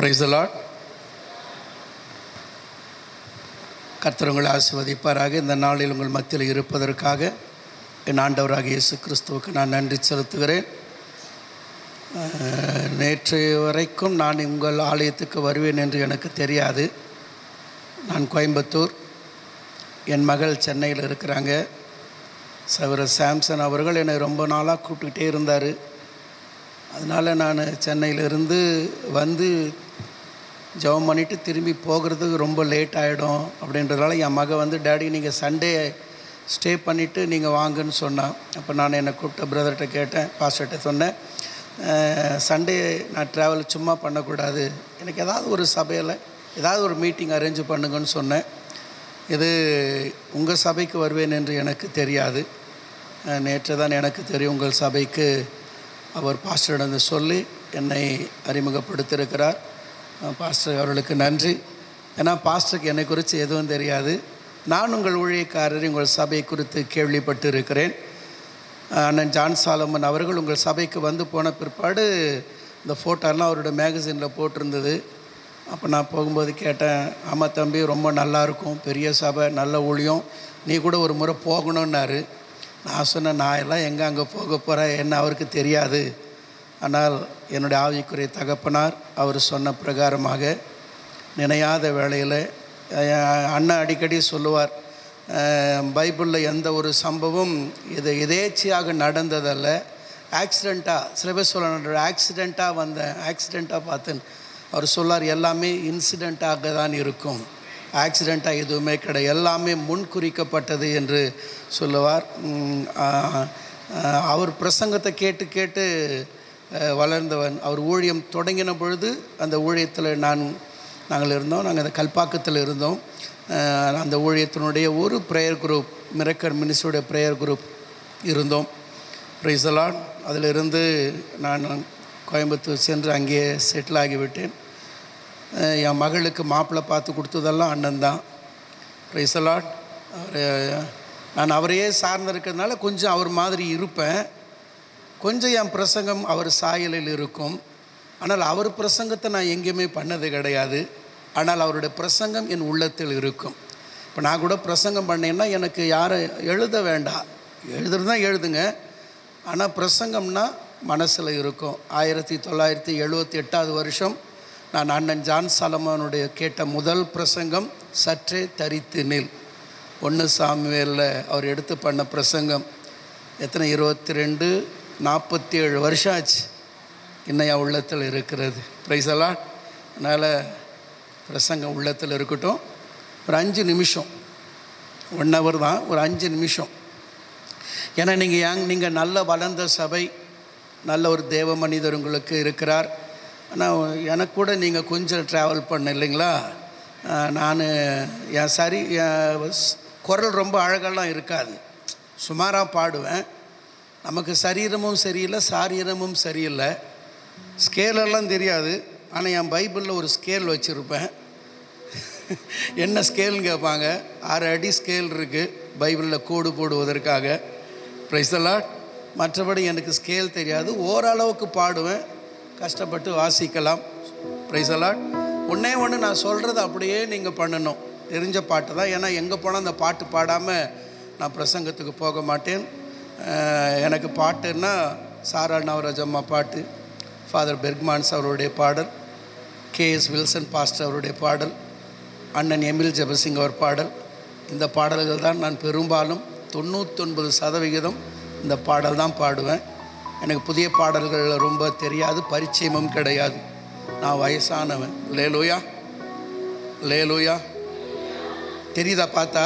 Price the Lord. கர்த்தர் உங்களை ஆசீர்வதிப்பாராக. இந்த நாளில் உங்கள் மத்தியில் இருப்பதற்காக என் ஆண்டவராக இயேசு கிறிஸ்துவுக்கு நான் நன்றி செலுத்துகிறேன். நேற்று வரைக்கும் நான் உங்கள் ஆலயத்துக்கு வருவேன் என்று எனக்கு தெரியாது. நான் கோயம்புத்தூர், என் மகள் சென்னையில் இருக்கிறாங்க. சகோதரர் சாம்சன் அவர்கள் என்னை ரொம்ப நாளாக கூப்பிட்டுக்கிட்டே இருந்தார். அதனால் நான் சென்னையிலிருந்து வந்து ஜெபம் பண்ணிவிட்டு திரும்பி போகிறதுக்கு ரொம்ப லேட் ஆகிடும் அப்படின்றதால என் மகள் வந்து, டேடி நீங்கள் சண்டே ஸ்டே பண்ணிவிட்டு நீங்கள் வாங்கன்னு சொன்னான். அப்போ நான் என்னை கூப்பிட்ட பிரதர்கிட்ட கேட்டேன், பாஸ்டர்கிட்ட சொன்னேன், சண்டே நான் ட்ராவல் சும்மா பண்ணக்கூடாது, எனக்கு ஏதாவது ஒரு சபையில் ஏதாவது ஒரு மீட்டிங் அரேஞ்ச் பண்ணுங்கன்னு சொன்னேன். இது உங்கள் சபைக்கு வருவேன் என்று எனக்கு தெரியாது. நேற்று தான் எனக்கு தெரியும் உங்கள் சபைக்கு அவர் பாஸ்டரிடம் சொல்லி என்னை அறிமுகப்படுத்தியிருக்கிறார். பாஸ்டர் அவர்களுக்கு நன்றி. ஏன்னா பாஸ்டருக்கு என்னை குறித்து எதுவும் தெரியாது. நான் உங்கள் ஊழியக்காரர் உங்கள் சபை குறித்து கேள்விப்பட்டு இருக்கிறேன். அண்ணன் ஜான் சாலமன் அவர்கள் உங்கள் சபைக்கு வந்து போன பிற்பாடு இந்த ஃபோட்டோலாம் அவரோட மேகசினில் போட்டிருந்தது. அப்போ நான் போகும்போது கேட்டேன், ஆமாம் தம்பி, ரொம்ப நல்லாயிருக்கும், பெரிய சபை, நல்ல ஊழியம், நீ கூட ஒரு முறை போகணுன்னாரு. நான் சொன்னேன், நான் எல்லாம் எங்கே அங்கே போக போகிறேன், என்ன அவருக்கு தெரியாது. ஆனால் என்னுடைய ஆவிக்குரிய தகப்பனார் அவர் சொன்ன பிரகாரமாக நினையாத வேளையில் அண்ணன் அடிக்கடி சொல்லுவார், பைபிளில் எந்த ஒரு சம்பவம் இது எதேச்சியாக நடந்ததல்ல, ஆக்சிடெண்ட்டாக, சில பேர் சொல்ல ஆக்சிடெண்ட்டாக வந்தேன், ஆக்சிடெண்ட்டாக பார்த்தேன். அவர் சொல்லார், எல்லாமே இன்சிடெண்ட்டாக தான் இருக்கும், ஆக்சிடெண்ட்டாக எதுவுமே கிடையாது, எல்லாமே முன்குறிக்கப்பட்டது என்று சொல்லுவார். அவர் பிரசங்கத்தை கேட்டு கேட்டு வளர்ந்தவன். அவர் ஊழியம் தொடங்கின பொழுது அந்த ஊழியத்தில் நாங்கள் இருந்தோம். நாங்கள் அந்த கல்பாக்கத்தில் இருந்தோம். அந்த ஊழியத்தினுடைய ஒரு ப்ரேயர் குரூப், மிரக்கல் மினிஸ்ட்ரியுடைய ப்ரேயர் குரூப் இருந்தோம். Praise the lord. அதிலிருந்து நான் கோயம்புத்தூர் சென்று அங்கேயே செட்டில் ஆகிவிட்டேன். என் மகளுக்கு மாப்பிள்ளை பார்த்து கொடுத்ததெல்லாம் அண்ணன் தான். Price the Lord. நான் அவரையே சார்ந்திருக்கிறதுனால கொஞ்சம் அவர் மாதிரி இருப்பேன். கொஞ்சம் என் பிரசங்கம் அவர் சாயலில் இருக்கும். ஆனால் அவர் பிரசங்கத்தை நான் எங்கேயுமே பண்ணது கிடையாது. ஆனால் அவருடைய பிரசங்கம் என் உள்ளத்தில் இருக்கும். இப்போ நான் கூட பிரசங்கம் பண்ணேன்னா எனக்கு யாரும் எழுத வேண்டாம், எழுதுறதுனா எழுதுங்க, ஆனால் பிரசங்கம்னா மனசில் இருக்கும். 1978 வருஷம் நான் அண்ணன் ஜான் சாலமனுடைய கேட்ட முதல் பிரசங்கம் சற்றே தரித்து நில், 1 சாமுவேலில் அவர் எடுத்து பண்ண பிரசங்கம். எத்தனை 47 வருஷம் ஆச்சு, இன்னையா உள்ளத்தில் இருக்கிறது. Price the Lord. அதனால் பிரசங்கம் உள்ளத்தில் இருக்கட்டும். ஒரு 5 நிமிஷம், 1 hour தான், ஒரு 5 நிமிஷம். ஏன்னா நீங்கள் நல்ல வளர்ந்த சபை, நல்ல ஒரு தேவ மனிதர் உங்களுக்கு இருக்கிறார். ஆனால் எனக்கு கூட நீங்கள் கொஞ்சம் ட்ராவல் பண்ண இல்லைங்களா. நான் என் குரல் ரொம்ப அழகெல்லாம் இருக்காது, சுமாராக பாடுவேன். நமக்கு சரீரமும் சரியில்லை, சாரீரமும் சரியில்லை, ஸ்கேலெல்லாம் தெரியாது. ஆனால் என் பைபிளில் ஒரு ஸ்கேல் வச்சுருப்பேன். என்ன ஸ்கேல்னு கேட்பாங்க. 6 அடி ஸ்கேல் இருக்குது பைபிளில் கோடு போடுவதற்காக. Price the Lord. மற்றபடி எனக்கு ஸ்கேல் தெரியாது, ஓரளவுக்கு பாடுவேன், கஷ்டப்பட்டு வாசிக்கலாம். Price the Lord. ஒன்று நான் சொல்கிறது அப்படியே நீங்கள் பண்ணணும், தெரிஞ்ச பாட்டு தான். ஏன்னா எங்கே போனால் அந்த பாட்டு பாடாமல் நான் பிரசங்கத்துக்கு போக மாட்டேன். எனக்கு பாட்டுன்னா சாரா நவராஜம்மா பாட்டு, ஃபாதர் பெர்க்மான்ஸ் அவருடைய பாடல், KS வில்சன் பாஸ்டர் அவருடைய பாடல், அண்ணன் எமில் ஜெபசிங் அவர் பாடல். இந்த பாடல்கள் தான் நான் பெரும்பாலும் 99% இந்த பாடல் தான் பாடுவேன். எனக்கு புதிய பாடல்கள் ரொம்ப தெரியாது, பரிச்சயமும் கிடையாது. நான் வயசானவன். லேலூயா, லேலூயா. தெரியுதா பார்த்தா?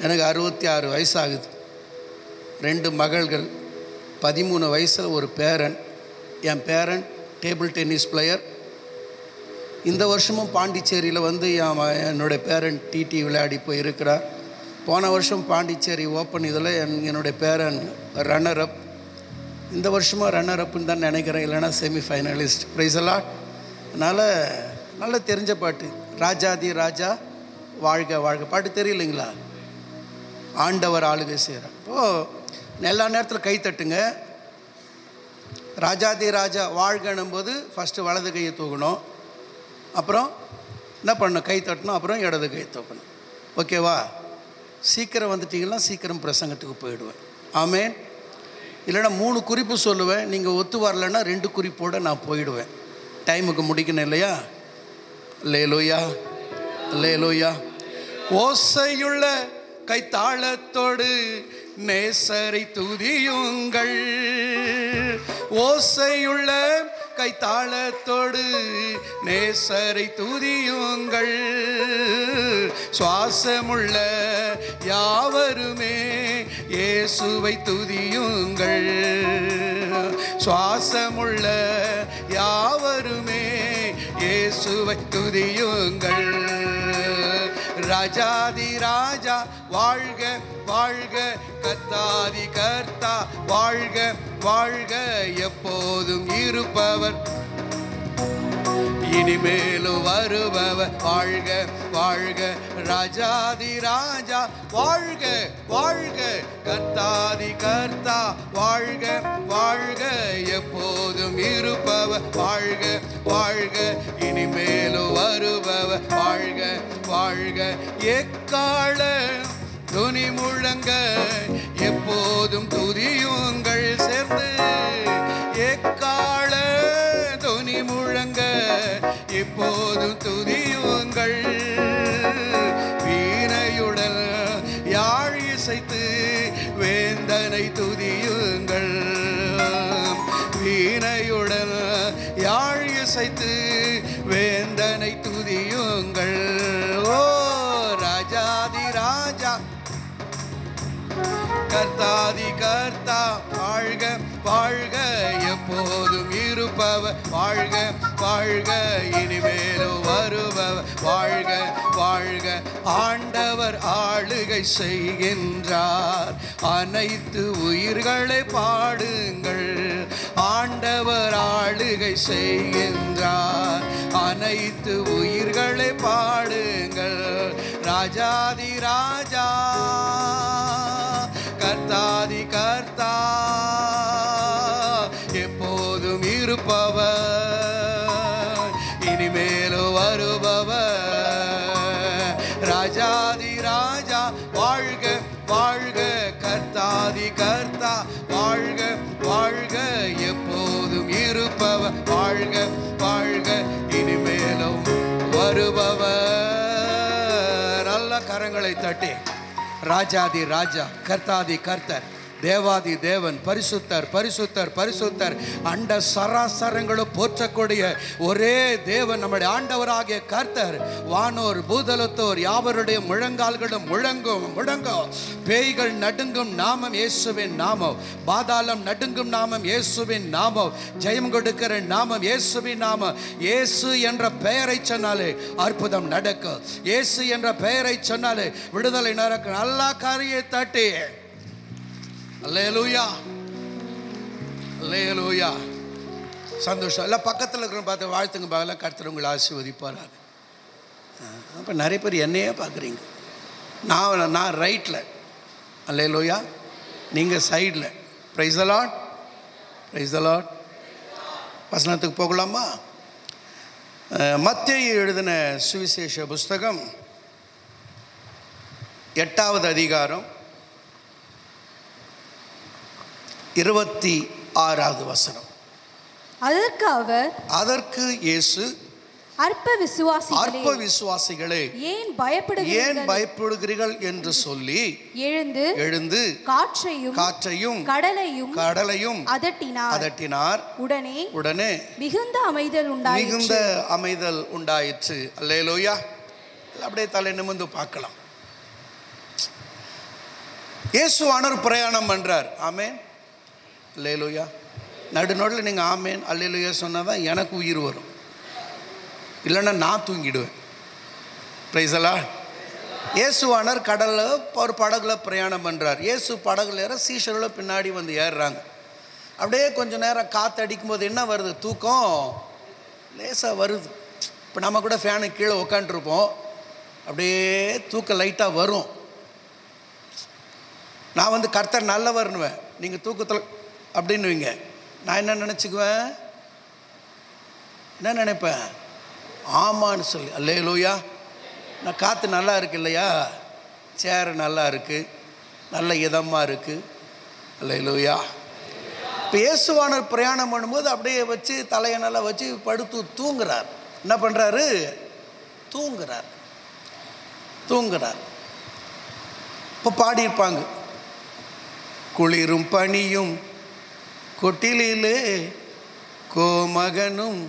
எனக்கு 66 வயசாகுது. 2 மகள்கள், 13 வயசில் ஒரு பேரன். என் பேரன் டேபிள் டென்னிஸ் பிளேயர். இந்த வருஷமும் பாண்டிச்சேரியில் வந்து என்னுடைய பேரன் டிடி விளையாடி போயிருக்கிறார். போன வருஷம் பாண்டிச்சேரி ஓப்பன் இதில் என்னுடைய பேரன் ரன்னர் அப். இந்த வருஷமாக ரன்னர் அப்புன்னு தான் நினைக்கிறேன், இல்லைனா செமிஃபைனலிஸ்ட். Price the Lord. அதனால் நல்ல தெரிஞ்ச பாட்டு, ராஜாதி ராஜா வாழ்க வாழ்க பாட்டு தெரியலைங்களா? ஆண்டவர் ஆளுகை செய்கிறார். இப்போது எல்லா நேரத்தில் கை தட்டுங்க. ராஜாதி ராஜா வாழ்கணும் போது ஃபஸ்ட்டு வலது கையை தூக்கணும், அப்புறம் என்ன பண்ணணும், கை தட்டணும், அப்புறம் இடது கையை தூக்கணும். ஓகேவா? சீக்கிரம் வந்துட்டீங்கன்னா சீக்கிரம் பிரசங்கத்துக்கு போயிடுவேன். ஆமேன். இல்லைன்னா 3 குறிப்பு சொல்லுவேன், நீங்கள் ஒத்து வரலைன்னா 2 குறிப்போடு நான் போயிடுவேன். டைமுக்கு முடிக்கணும் இல்லையா? அல்லேலூயா, அல்லேலூயா. ஓசையுள்ள கைத்தாளத்தோடு நேசரை துதியுங்கள். ஓசையுள்ள கைத்தாளத்தோடு நேசரை துதியுங்கள். சுவாசமுள்ள யாவருமே இயேசுவை துதியுங்கள். சுவாசமுள்ள யாவருமே இயேசுவை துதியுங்கள். ராஜாதி ராஜா வாழ்க வாழ்க, கர்த்தாதி கர்த்தா வாழ்க வாழ்க, எப்போதும் இருப்பவர் இனிமேலும் வருபவர் வாழ்க வாழ்க. ராஜாதி ராஜா வாழ்க வாழ்க, கர்த்தாதி கர்த்தா வாழ்க வாழ்க, எப்போதும் இருப்பவர் வாழ்க வாழ்க, இனிமேலும் வருபவர் வாழ்க வாழ்க. எக்கால துணி முழங்க எப்போதும் துதியுங்கள். சேர்ந்து எக்கால துணி முழங்க எப்போதும் துதியுங்கள். வீணையுடன் யாழ் இசைத்து வேந்தனை துதியுங்கள். வீணையுடன் யாழ் இசைத்து வேந்தனை துதியுங்கள். ஓ ராஜாதி ராஜா கர்த்தாதி கர்த்தா வாழ்க வாழ்க, எப்போதும் இருப்பவர் வாழ்க வாழ்க, இனிமேலும் வருபவர் வாழ்க வாழ்க. ஆண்டவர் ஆளுகை செய்கின்றார், அனைத்து உயிர்களை பாடுங்கள். ஆண்டவர் ஆளுகை செய்கின்றார், அனைத்து உயிர்களை பாடுங்கள். ராஜாதி ராஜா கர்த்தாதி கர்த்தா எப்போதும் இருப்பவர் இனிமேலும் வருபவர். ராஜாதி ராஜா வாழ்க வாழ்க, கர்த்தாதி கர்த்தா வாழ்க வாழ்க, எப்போதும் இருப்பவர் வாழ்க வாழ்க, இனிமேலும் வருபவர். நல்ல கரங்களை தட்டி ராஜாதி ராஜா கர்த்தாதி கர்த்தர் தேவாதி தேவன் பரிசுத்தர் பரிசுத்தர் பரிசுத்தர் அண்ட சராசரங்களும் போற்றக்கூடிய ஒரே தேவன் நம்முடைய ஆண்டவராகிய கர்த்தர். வானோர் பூதலத்தோர் யாவருடைய முழங்கால்களும் முழங்கும் முழங்கும். பேய்கள் நடுங்கும் நாமம் இயேசுவின் நாமம். பாதாளம் நடுங்கும் நாமம் இயேசுவின் நாமம். ஜெயம் கொடுக்கிற நாமம் இயேசுவின் நாமம். இயேசு என்ற பெயரை சொன்னாலே அற்புதம் நடக்கும். இயேசு என்ற பெயரை சொன்னாலே விடுதலை நடக்கும். நல்லா காரியை தட்டி அல்லேலூயா அல்லேலூயா. சந்தோஷம். எல்லாம் பக்கத்தில் இருக்கிற பார்த்து வாழ்த்துங்க பார்க்கலாம். கர்த்தர் உங்களை ஆசீர்வதிப்பாராக. அப்போ நிறைய பேர் என்னையே பார்க்குறீங்க. நான் ரைட்டில் அல்லேலூயா, நீங்கள் சைடில். ப்ரைஸ் தி லார்ட், ப்ரைஸ் தி லார்ட். வசனத்துக்கு போகலாமா? மத்தேயு எழுதின சுவிசேஷ புஸ்தகம் 8வது அதிகாரம் 26வது வசனம். அதற்கு இயேசு அற்ப விசுவாசிகளே ஏன் பயப்படுகிறீர்கள் என்று சொல்லி எழுந்து காற்றையும் கடலையும் அதட்டினார். உடனே மிகுந்த அமைதல் உண்டாயிற்று. அல்லேலூயா. அப்படியே தலை நிமிர்ந்து பார்க்கலாம். இயேசுவானவர் பிரயாணம் பண்றார். ஆமென், அல்லேலூயா. நடுநோடில் நீங்கள் ஆமேன் அல்லேலூயா சொன்னால் தான் எனக்கு உயிர் வரும், இல்லைன்னா நான் தூங்கிடுவேன். Price the Lord. இயேசுவானர் கடலில் ஒரு படகுல பிரயாணம் பண்ணுறார். இயேசு படகுல ஏற சீஷர்களும் பின்னாடி வந்து ஏறுறாங்க. அப்படியே கொஞ்சம் நேரம் காற்று அடிக்கும் போது என்ன வருது? தூக்கம் லேசாக வருது. இப்போ நம்ம கூட ஃபேனுக்கு கீழே உக்காண்ட்ருப்போம், அப்படியே தூக்கம் லைட்டாக வரும். நான் கர்த்தர் நல்லவர்னுவேன், நீங்கள் தூக்கத்தில் அப்படின்னுவீங்க. நான் என்ன நினச்சிக்குவேன்? என்ன நினைப்பேன்? ஆமான்னு சொல்லி. அல்லேலூயா. நான் காற்று நல்லா இருக்கு இல்லையா, சேரு நல்லா இருக்குது, நல்ல இதமாக இருக்குது. அல்லேலூயா. இப்போ இயேசுவானவர் பிரயாணம் பண்ணும்போது அப்படியே வச்சு தலையை நல்லா வச்சு படுத்து தூங்குறார். என்ன பண்ணுறாரு? தூங்குறார். இப்போ பாடியிருப்பாங்க, குளிரும் பனியும் கொட்டிலே கோமகனும்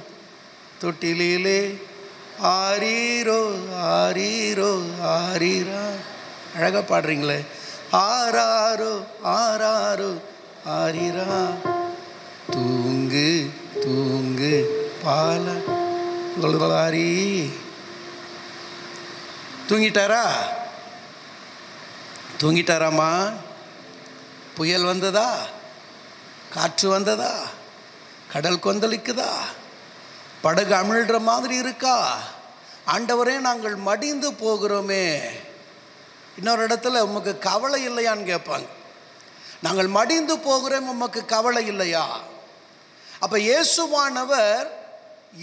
தொட்டிலே ஆரீரோ ஆரீரோ ஆரீரா. அழகாக பாடுறீங்களே. ஆராரோ ஆராரோ ஆரீரா. தூங்கு தூங்கு பால ஆரி. தூங்கிட்டாராம்மா? புயல் வந்ததா? காற்று வந்ததா? கடல் கொந்தளிக்குதா? படகு அமிழ்ற மாதிரி இருக்கா? ஆண்டவரே, நாங்கள் மடிந்து போகிறோமே. இன்னொரு இடத்துல உமக்கு கவலை இல்லையான்னு கேட்பாங்க. நாங்கள் மடிந்து போகிறோம், உமக்கு கவலை இல்லையா? அப்போ இயேசுவானவர்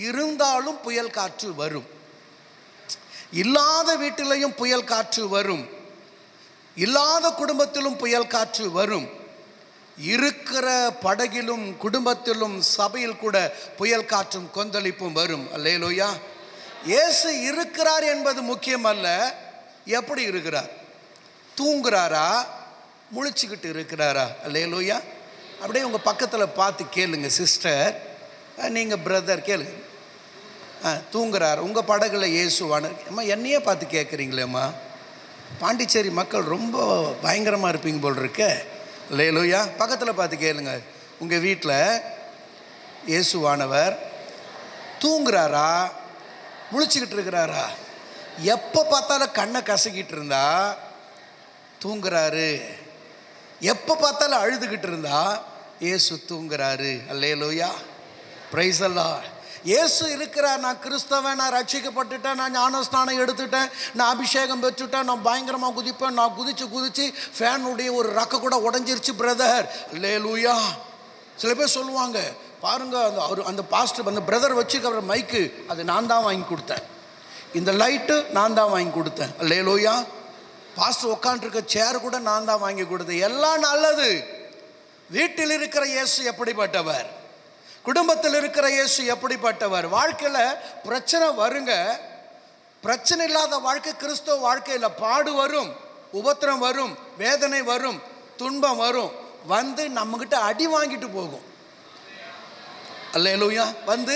இருந்தாலும் புயல் காற்று வரும், இல்லாத வீட்டிலையும் புயல் காற்று வரும், இல்லாத குடும்பத்திலும் புயல் காற்று வரும், இருக்கிற படகிலும் குடும்பத்திலும் சபையில் கூட புயல் காற்றும் கொந்தளிப்பும் வரும். அல்லேலூயா. இயேசு இருக்கிறார் என்பது முக்கியம் அல்ல. எப்படி இருக்கிறார்? தூங்குறாரா, முழிச்சுக்கிட்டு இருக்கிறாரா? அல்லேலூயா. அப்படியே உங்கள் பக்கத்தில் பார்த்து கேளுங்க சிஸ்டர், நீங்கள் பிரதர் கேளுங்க. தூங்குறார் உங்கள் படகுல இயேசுவான. அம்மா என்னையே பார்த்து கேட்குறீங்களேம்மா? பாண்டிச்சேரி மக்கள் ரொம்ப பயங்கரமாக இருப்பீங்க போல் இருக்க. அல்லேலூயா. பக்கத்தில் பார்த்து கேளுங்க, உங்கள் வீட்டில் இயேசுவானவர் தூங்குறாரா, முழிச்சுக்கிட்டு இருக்கிறாரா? எப்போ பார்த்தாலும் கண்ணை கசக்கிட்டு இருந்தா தூங்குறாரு, எப்போ பார்த்தாலும் அழுதுகிட்டு இருந்தா இயேசு தூங்குறாரு. அல்லேலூயா. பிரைஸ் அல்லாஹ். இயேசு இருக்கிறார். நான் கிறிஸ்தவன், நான் ரட்சிக்கப்பட்டுட்டேன், நான் ஞானஸ்நானம் எடுத்துட்டேன், நான் அபிஷேகம் பெற்றுட்டேன், நான் பயங்கரமாக குதிப்பேன், நான் குதிச்சு ஃபேனுடைய ஒரு ரக்க கூட உடஞ்சிருச்சு பிரதர். அல்லேலூயா. சில பேர் சொல்லுவாங்க பாருங்க, அந்த பாஸ்டர் அந்த பிரதர் வச்சுக்கிற மைக்கு அது நான் தான் வாங்கி கொடுத்தேன், இந்த லைட்டு நான் தான் வாங்கி கொடுத்தேன். அல்லேலூயா. பாஸ்டர் உட்காந்துருக்க சேர் கூட நான் தான் வாங்கி கொடுத்தேன். எல்லாம் நல்லது. வீட்டில் இருக்கிற இயேசு எப்படிப்பட்டவர்? குடும்பத்தில் இருக்கிற இயேசு எப்படிப்பட்டவர்? வாழ்க்கையில் பிரச்சனை வருங்க. பிரச்சனை இல்லாத வாழ்க்கை கிறிஸ்தவ வாழ்க்கையில். பாடு வரும், உபத்திரம் வரும், வேதனை வரும், துன்பம் வரும், வந்து நம்மகிட்ட அடி வாங்கிட்டு போகும். அல்லேலூயா. வந்து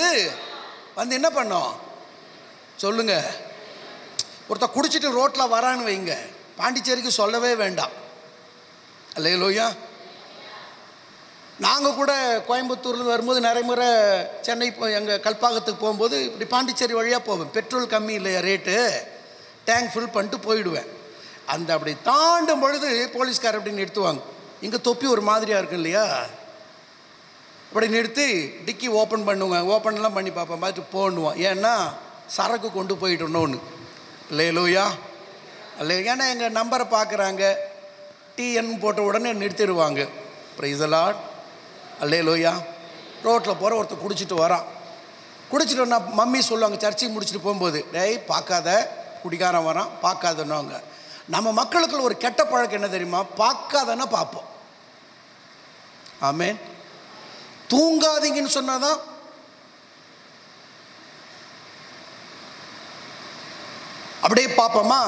என்ன பண்ணோம் சொல்லுங்க? ஒருத்தர் குடிச்சிட்டு ரோட்டில் வரான்னு வைங்க, பாண்டிச்சேரிக்கு சொல்லவே வேண்டாம். அல்லேலூயா. நாங்கள் கூட கோயம்புத்தூர்லேருந்து வரும்போது நிறைய முறை சென்னை எங்கள் கல்பாக்கத்துக்கு போகும்போது இப்படி பாண்டிச்சேரி வழியாக போவேன். பெட்ரோல் கம்மி இல்லையா ரேட்டு, டேங்க் ஃபில் பண்ணிட்டு போயிடுவேன். அப்படி தாண்டும் பொழுது போலீஸ்கார் அப்படி நிறுத்துவாங்க. இங்கே தொப்பி ஒரு மாதிரியாக இருக்கும் இல்லையா, அப்படி நிறுத்தி டிக்கி ஓப்பன் பண்ணுவாங்க. ஓப்பன்லாம் பண்ணி பார்ப்பேன், பார்த்துட்டு போடுவோம். ஏன்னா சரக்கு கொண்டு போயிட்டோன்னு. அல்லேலூயா. அல்ல, ஏன்னா எங்கள் நம்பரை பார்க்குறாங்க, டிஎன் போட்ட உடனே நிறுத்திடுவாங்க. Price the Lord. அல்லேலூயா. ரோட்டில் போகிற ஒருத்தர் குடிச்சிட்டு வரான். குடிச்சிட்டோன்னா மம்மி சொல்லுவாங்க சர்ச்சைக்கு முடிச்சுட்டு போகும்போது, டேய் பார்க்காத, குடிக்காரன் வரான் பார்க்காதன்னோங்க. நம்ம மக்களுக்குள்ள ஒரு கெட்ட பழக்கம் என்ன தெரியுமா? பார்க்காதன்னா பார்ப்போம். ஆமென். தூங்காதீங்கன்னு சொன்னாதான் அப்படியே பார்ப்போமா?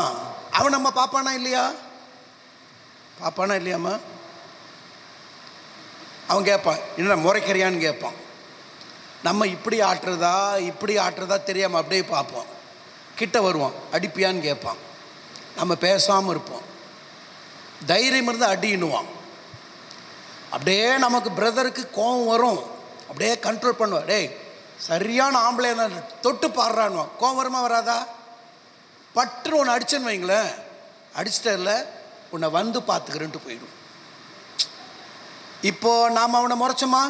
அவன் நம்ம பார்ப்பானா இல்லையா? பார்ப்பானா இல்லையாம்மா? அவன் கேட்பான், என்ன முறைக்கிறியான்னு கேட்பான். நம்ம இப்படி ஆட்டுறதா தெரியாமல் அப்படியே பார்ப்போம். கிட்ட வருவான், அடிப்பியான்னு கேட்பான். நம்ம பேசாமல் இருப்போம். தைரியம் இருந்து அடின்னுவான். அப்படியே நமக்கு பிரதருக்கு கோபம் வரும், அப்படியே கண்ட்ரோல் பண்ணுவான். டேய் சரியான ஆம்பளை தொட்டு பாடுறான்னுவான். கோபம் வருமா வராதா? பட்டுன்னு ஒன்று அடிச்சேன்னு வைங்களேன், அடிச்சிட்டல உன்னை வந்து பார்த்துக்கிறேன்ட்டு போயிடும். இப்போ நாம் அவனை முறைச்சோமா,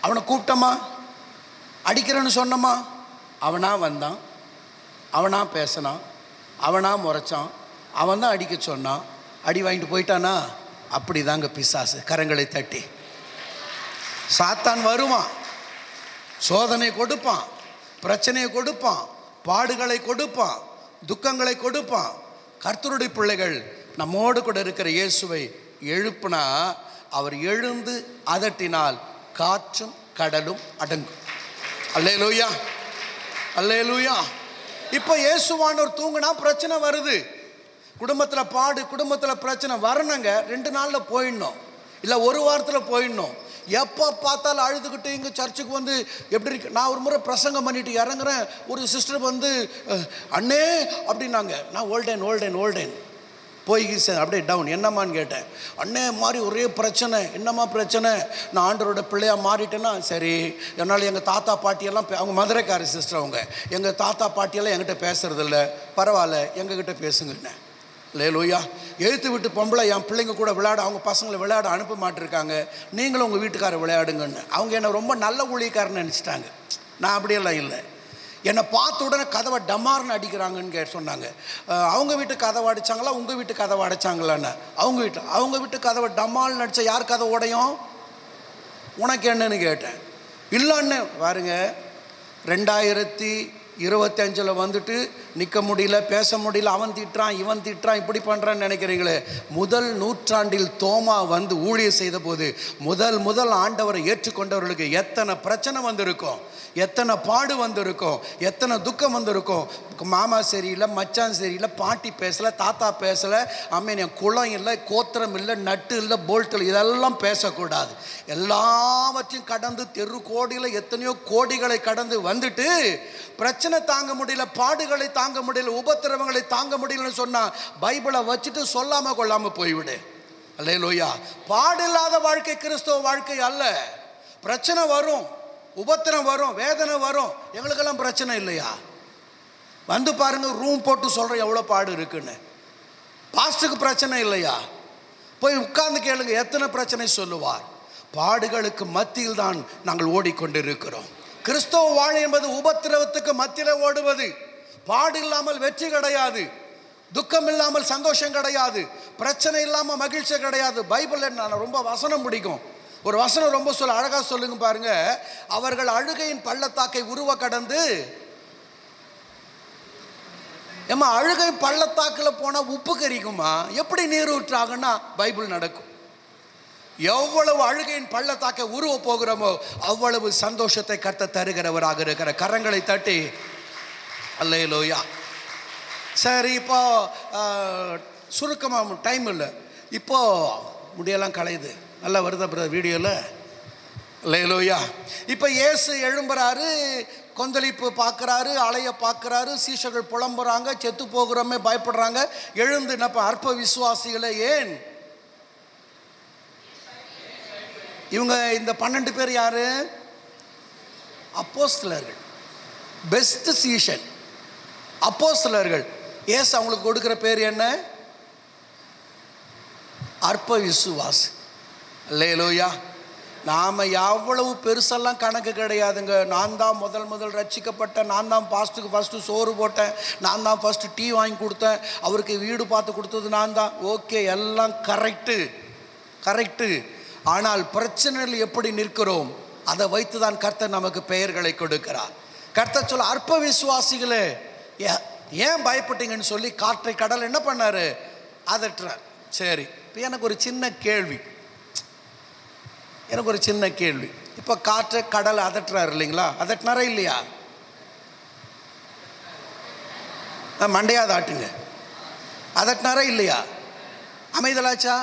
அவனை கூப்பிட்டோமா, அடிக்கிறேன்னு சொன்னோமா? அவனா வந்தான், அவனா பேசினான், அவனா முறைச்சான், அவன் தான் அடிக்க சொன்னான், அடி வாங்கிட்டு போயிட்டானா? அப்படி தாங்க பிசாசு. கரங்களை தட்டி சாத்தான் வருவான், சோதனை கொடுப்பான், பிரச்சனையை கொடுப்பான், பாடுகளை கொடுப்பான், துக்கங்களை கொடுப்பான். கர்த்தருடைய பிள்ளைகள் நம்மோடு கூட இருக்கிற இயேசுவை எழுப்புனா, அவர் எழுந்து அதட்டினால் காற்றும் கடலும் அடங்கும். அல்லேலூயா, அல்லேலூயா. இப்போ இயேசுவானவர் தூங்கினா பிரச்சனை வருது, குடும்பத்தில் பாடு, குடும்பத்தில் பிரச்சனை வரணுங்க. 2 நாளில் போயிடணும், இல்லை 1 வாரத்தில் போயிடணும். எப்போ பார்த்தாலும் அழுதுகிட்டு இங்கே சர்ச்சுக்கு வந்து எப்படி இருக்கு. நான் ஒரு முறை பிரசங்கம் பண்ணிட்டு இறங்குறேன், ஒரு சிஸ்டர் வந்து அண்ணே அப்படின்னாங்க. நான் ஓல்டேன் போய் அப்படியே டவுன். என்னம்மான்னு கேட்டேன். அண்ணே மாதிரி ஒரே பிரச்சனை. என்னம்மா பிரச்சனை? நான் ஆண்டவரோட பிள்ளையாக மாறிட்டேன்னா. சரி, என்னால் எங்கள் தாத்தா பாட்டியெல்லாம் அவங்க மதுரைக்கார சிஸ்டர், அவங்க எங்கள் தாத்தா பாட்டியெல்லாம் என்கிட்ட பேசுறதில்ல. பரவாயில்ல, எங்ககிட்ட பேசுங்கண்ணே. அல்லேலூயா. எழுத்து விட்டு பொம்பளை என் பிள்ளைங்க கூட விளையாட, அவங்க பசங்களை விளையாட அனுப்ப மாட்டிருக்காங்க, நீங்களும் உங்கள் வீட்டுக்காரர் விளையாடுங்கன்னு. அவங்க என்னை ரொம்ப நல்ல ஊழியக்காரன்னு நினச்சிட்டாங்க. நான் அப்படியெல்லாம் இல்லை. என்னை பார்த்த உடனே கதவை டமார்னு அடிக்கிறாங்கன்னு சொன்னாங்க. அவங்க வீட்டு கதவை அடித்தாங்களா, உங்கள் வீட்டு கதவை அடைச்சாங்களான்னு? அவங்க வீட்டு கதவை டமால்னு அடித்தா யார் கதை உடையும்? உனக்கு என்னன்னு கேட்டேன். இல்லைன்னு பாருங்க, 2025 வந்துட்டு நிற்க முடியல, பேச முடியல, அவன் திட்டுறான், இவன் திட்டுறான், இப்படி பண்ணுறான்னு நினைக்கிறீங்களே. முதல் நூற்றாண்டில் தோமா வந்து ஊழியம் செய்த போது முதல் ஆண்டவரை ஏற்றுக்கொண்டவர்களுக்கு எத்தனை பிரச்சனை வந்திருக்கும், எத்தனை பாடு வந்திருக்கும், எத்தனை துக்கம் வந்திருக்கும். மாமா சரியில்லை, மச்சான் சரியில்லை, பாட்டி பேசலை, தாத்தா பேசலை, என் குளம் இல்லை, கோத்திரம் இல்லை, நட்டு இல்லை, போல்ட் இல்லை, இதெல்லாம் பேசக்கூடாது. எல்லாவற்றையும் கடந்து தெரு கோடியில் எத்தனையோ கோடிகளை கடந்து வந்துட்டு பிரச்சனை தாங்க முடியல, பாடுகளை தாங்க முடியல, உபத்திரவங்களை தாங்க முடியலன்னு சொன்னா பைபிளை வச்சுட்டு சொல்லாம கொள்ளாம போய்விடு. அல்லேலூயா. பாடில்லாத வாழ்க்கை கிறிஸ்தவ வாழ்க்கை அல்ல. பிரச்சனை வரும், உபத்திரம் வரும், வேதனை வரும். எங்களுக்கெல்லாம் பிரச்சனை இல்லையா? வந்து பாருங்க, ரூம் போட்டு சொல்கிறேன் எவ்வளோ பாடு இருக்குன்னு. பாஸ்டுக்கு பிரச்சனை இல்லையா? போய் உட்கார்ந்து கேளுங்க, எத்தனை பிரச்சனை சொல்லுவார். பாடுகளுக்கு மத்தியில் தான் நாங்கள் ஓடிக்கொண்டிருக்கிறோம். கிறிஸ்தவ வாழ் என்பது உபத்திரவத்துக்கு மத்தியில் ஓடுவது. பாடு இல்லாமல் வெற்றி கிடையாது, துக்கம் இல்லாமல் சந்தோஷம் கிடையாது, பிரச்சனை இல்லாமல் மகிழ்ச்சி கிடையாது. பைபிளில் நான் ரொம்ப வசனம் பிடிக்கும். ஒரு வசனம் ரொம்ப அழகா சொல்லுங்க பாருங்க. அவர்கள் அழுகையின் பள்ளத்தாக்கை உருவ கடந்து. ஏமா, அழுகை பள்ளத்தாக்கில் போனால் உப்பு கரிக்குமா? எப்படி நீர் ஊற்றாங்கன்னா பைபிள் நடக்கும். எவ்வளவு அழுகையின் பள்ளத்தாக்கை உருவ போகிறோமோ அவ்வளவு சந்தோஷத்தை கர்த்தர் தருகிறவராக இருக்கிற. கரங்களை தட்டி அல்லேலூயா. சரி, இப்போ சுருக்கமாக டைம் இல்லை, இப்போ முடியெல்லாம் கலையுது. நல்லா வருதா பிரதர் வீடியோவில்? அல்லேலூயா. இப்போ இயேசு எழும்புறாரு, கொந்தளிப்பு பார்க்குறாரு, அலைய பார்க்குறாரு, சீஷர்கள் புலம்புறாங்க, செத்து போகிறோமே பயப்படுறாங்க. எழுந்து நம்ம அற்ப விசுவாசிகளை ஏன் இவங்க இந்த 12 பேர் யாரு? அப்போஸ்தலர்கள், பெஸ்ட் சீஷன் அப்போஸ்தலர்கள். ஏசு அவங்களுக்கு கொடுக்குற பேர் என்ன? அற்ப விசுவாசி. அல்லேலூயா. நாம் எவ்வளவு பெருசெல்லாம் கணக்கு கிடையாதுங்க. நான் தான் முதல் ரட்சிக்கப்பட்டேன், நான் தான் பாஸ்ட்டுக்கு ஃபஸ்ட்டு சோறு போட்டேன், நான் தான் ஃபஸ்ட்டு டீ வாங்கி கொடுத்தேன், அவருக்கு வீடு பார்த்து கொடுத்தது நான் தான். ஓகே, எல்லாம் கரெக்டு. ஆனால் பிரச்சனையில் எப்படி நிற்கிறோம் அதை வைத்து தான் கர்த்தர் நமக்கு பெயர்களை கொடுக்கிறார். கர்த்தர் சொல்ல, அற்ப விசுவாசிகளே ஏன் பயப்பட்டீங்கன்னு சொல்லி காற்றை கடல் என்ன பண்ணாரு? அதட்டுறார். சரி, இப்போ எனக்கு ஒரு சின்ன கேள்வி. இப்போ காற்றை கடல் அதட்டுறாரு இல்லைங்களா? அதட்டினாரா இல்லையா? மண்டையா தாட்டுங்க. அதட்டினாரா இல்லையா? அமைதலாச்சா?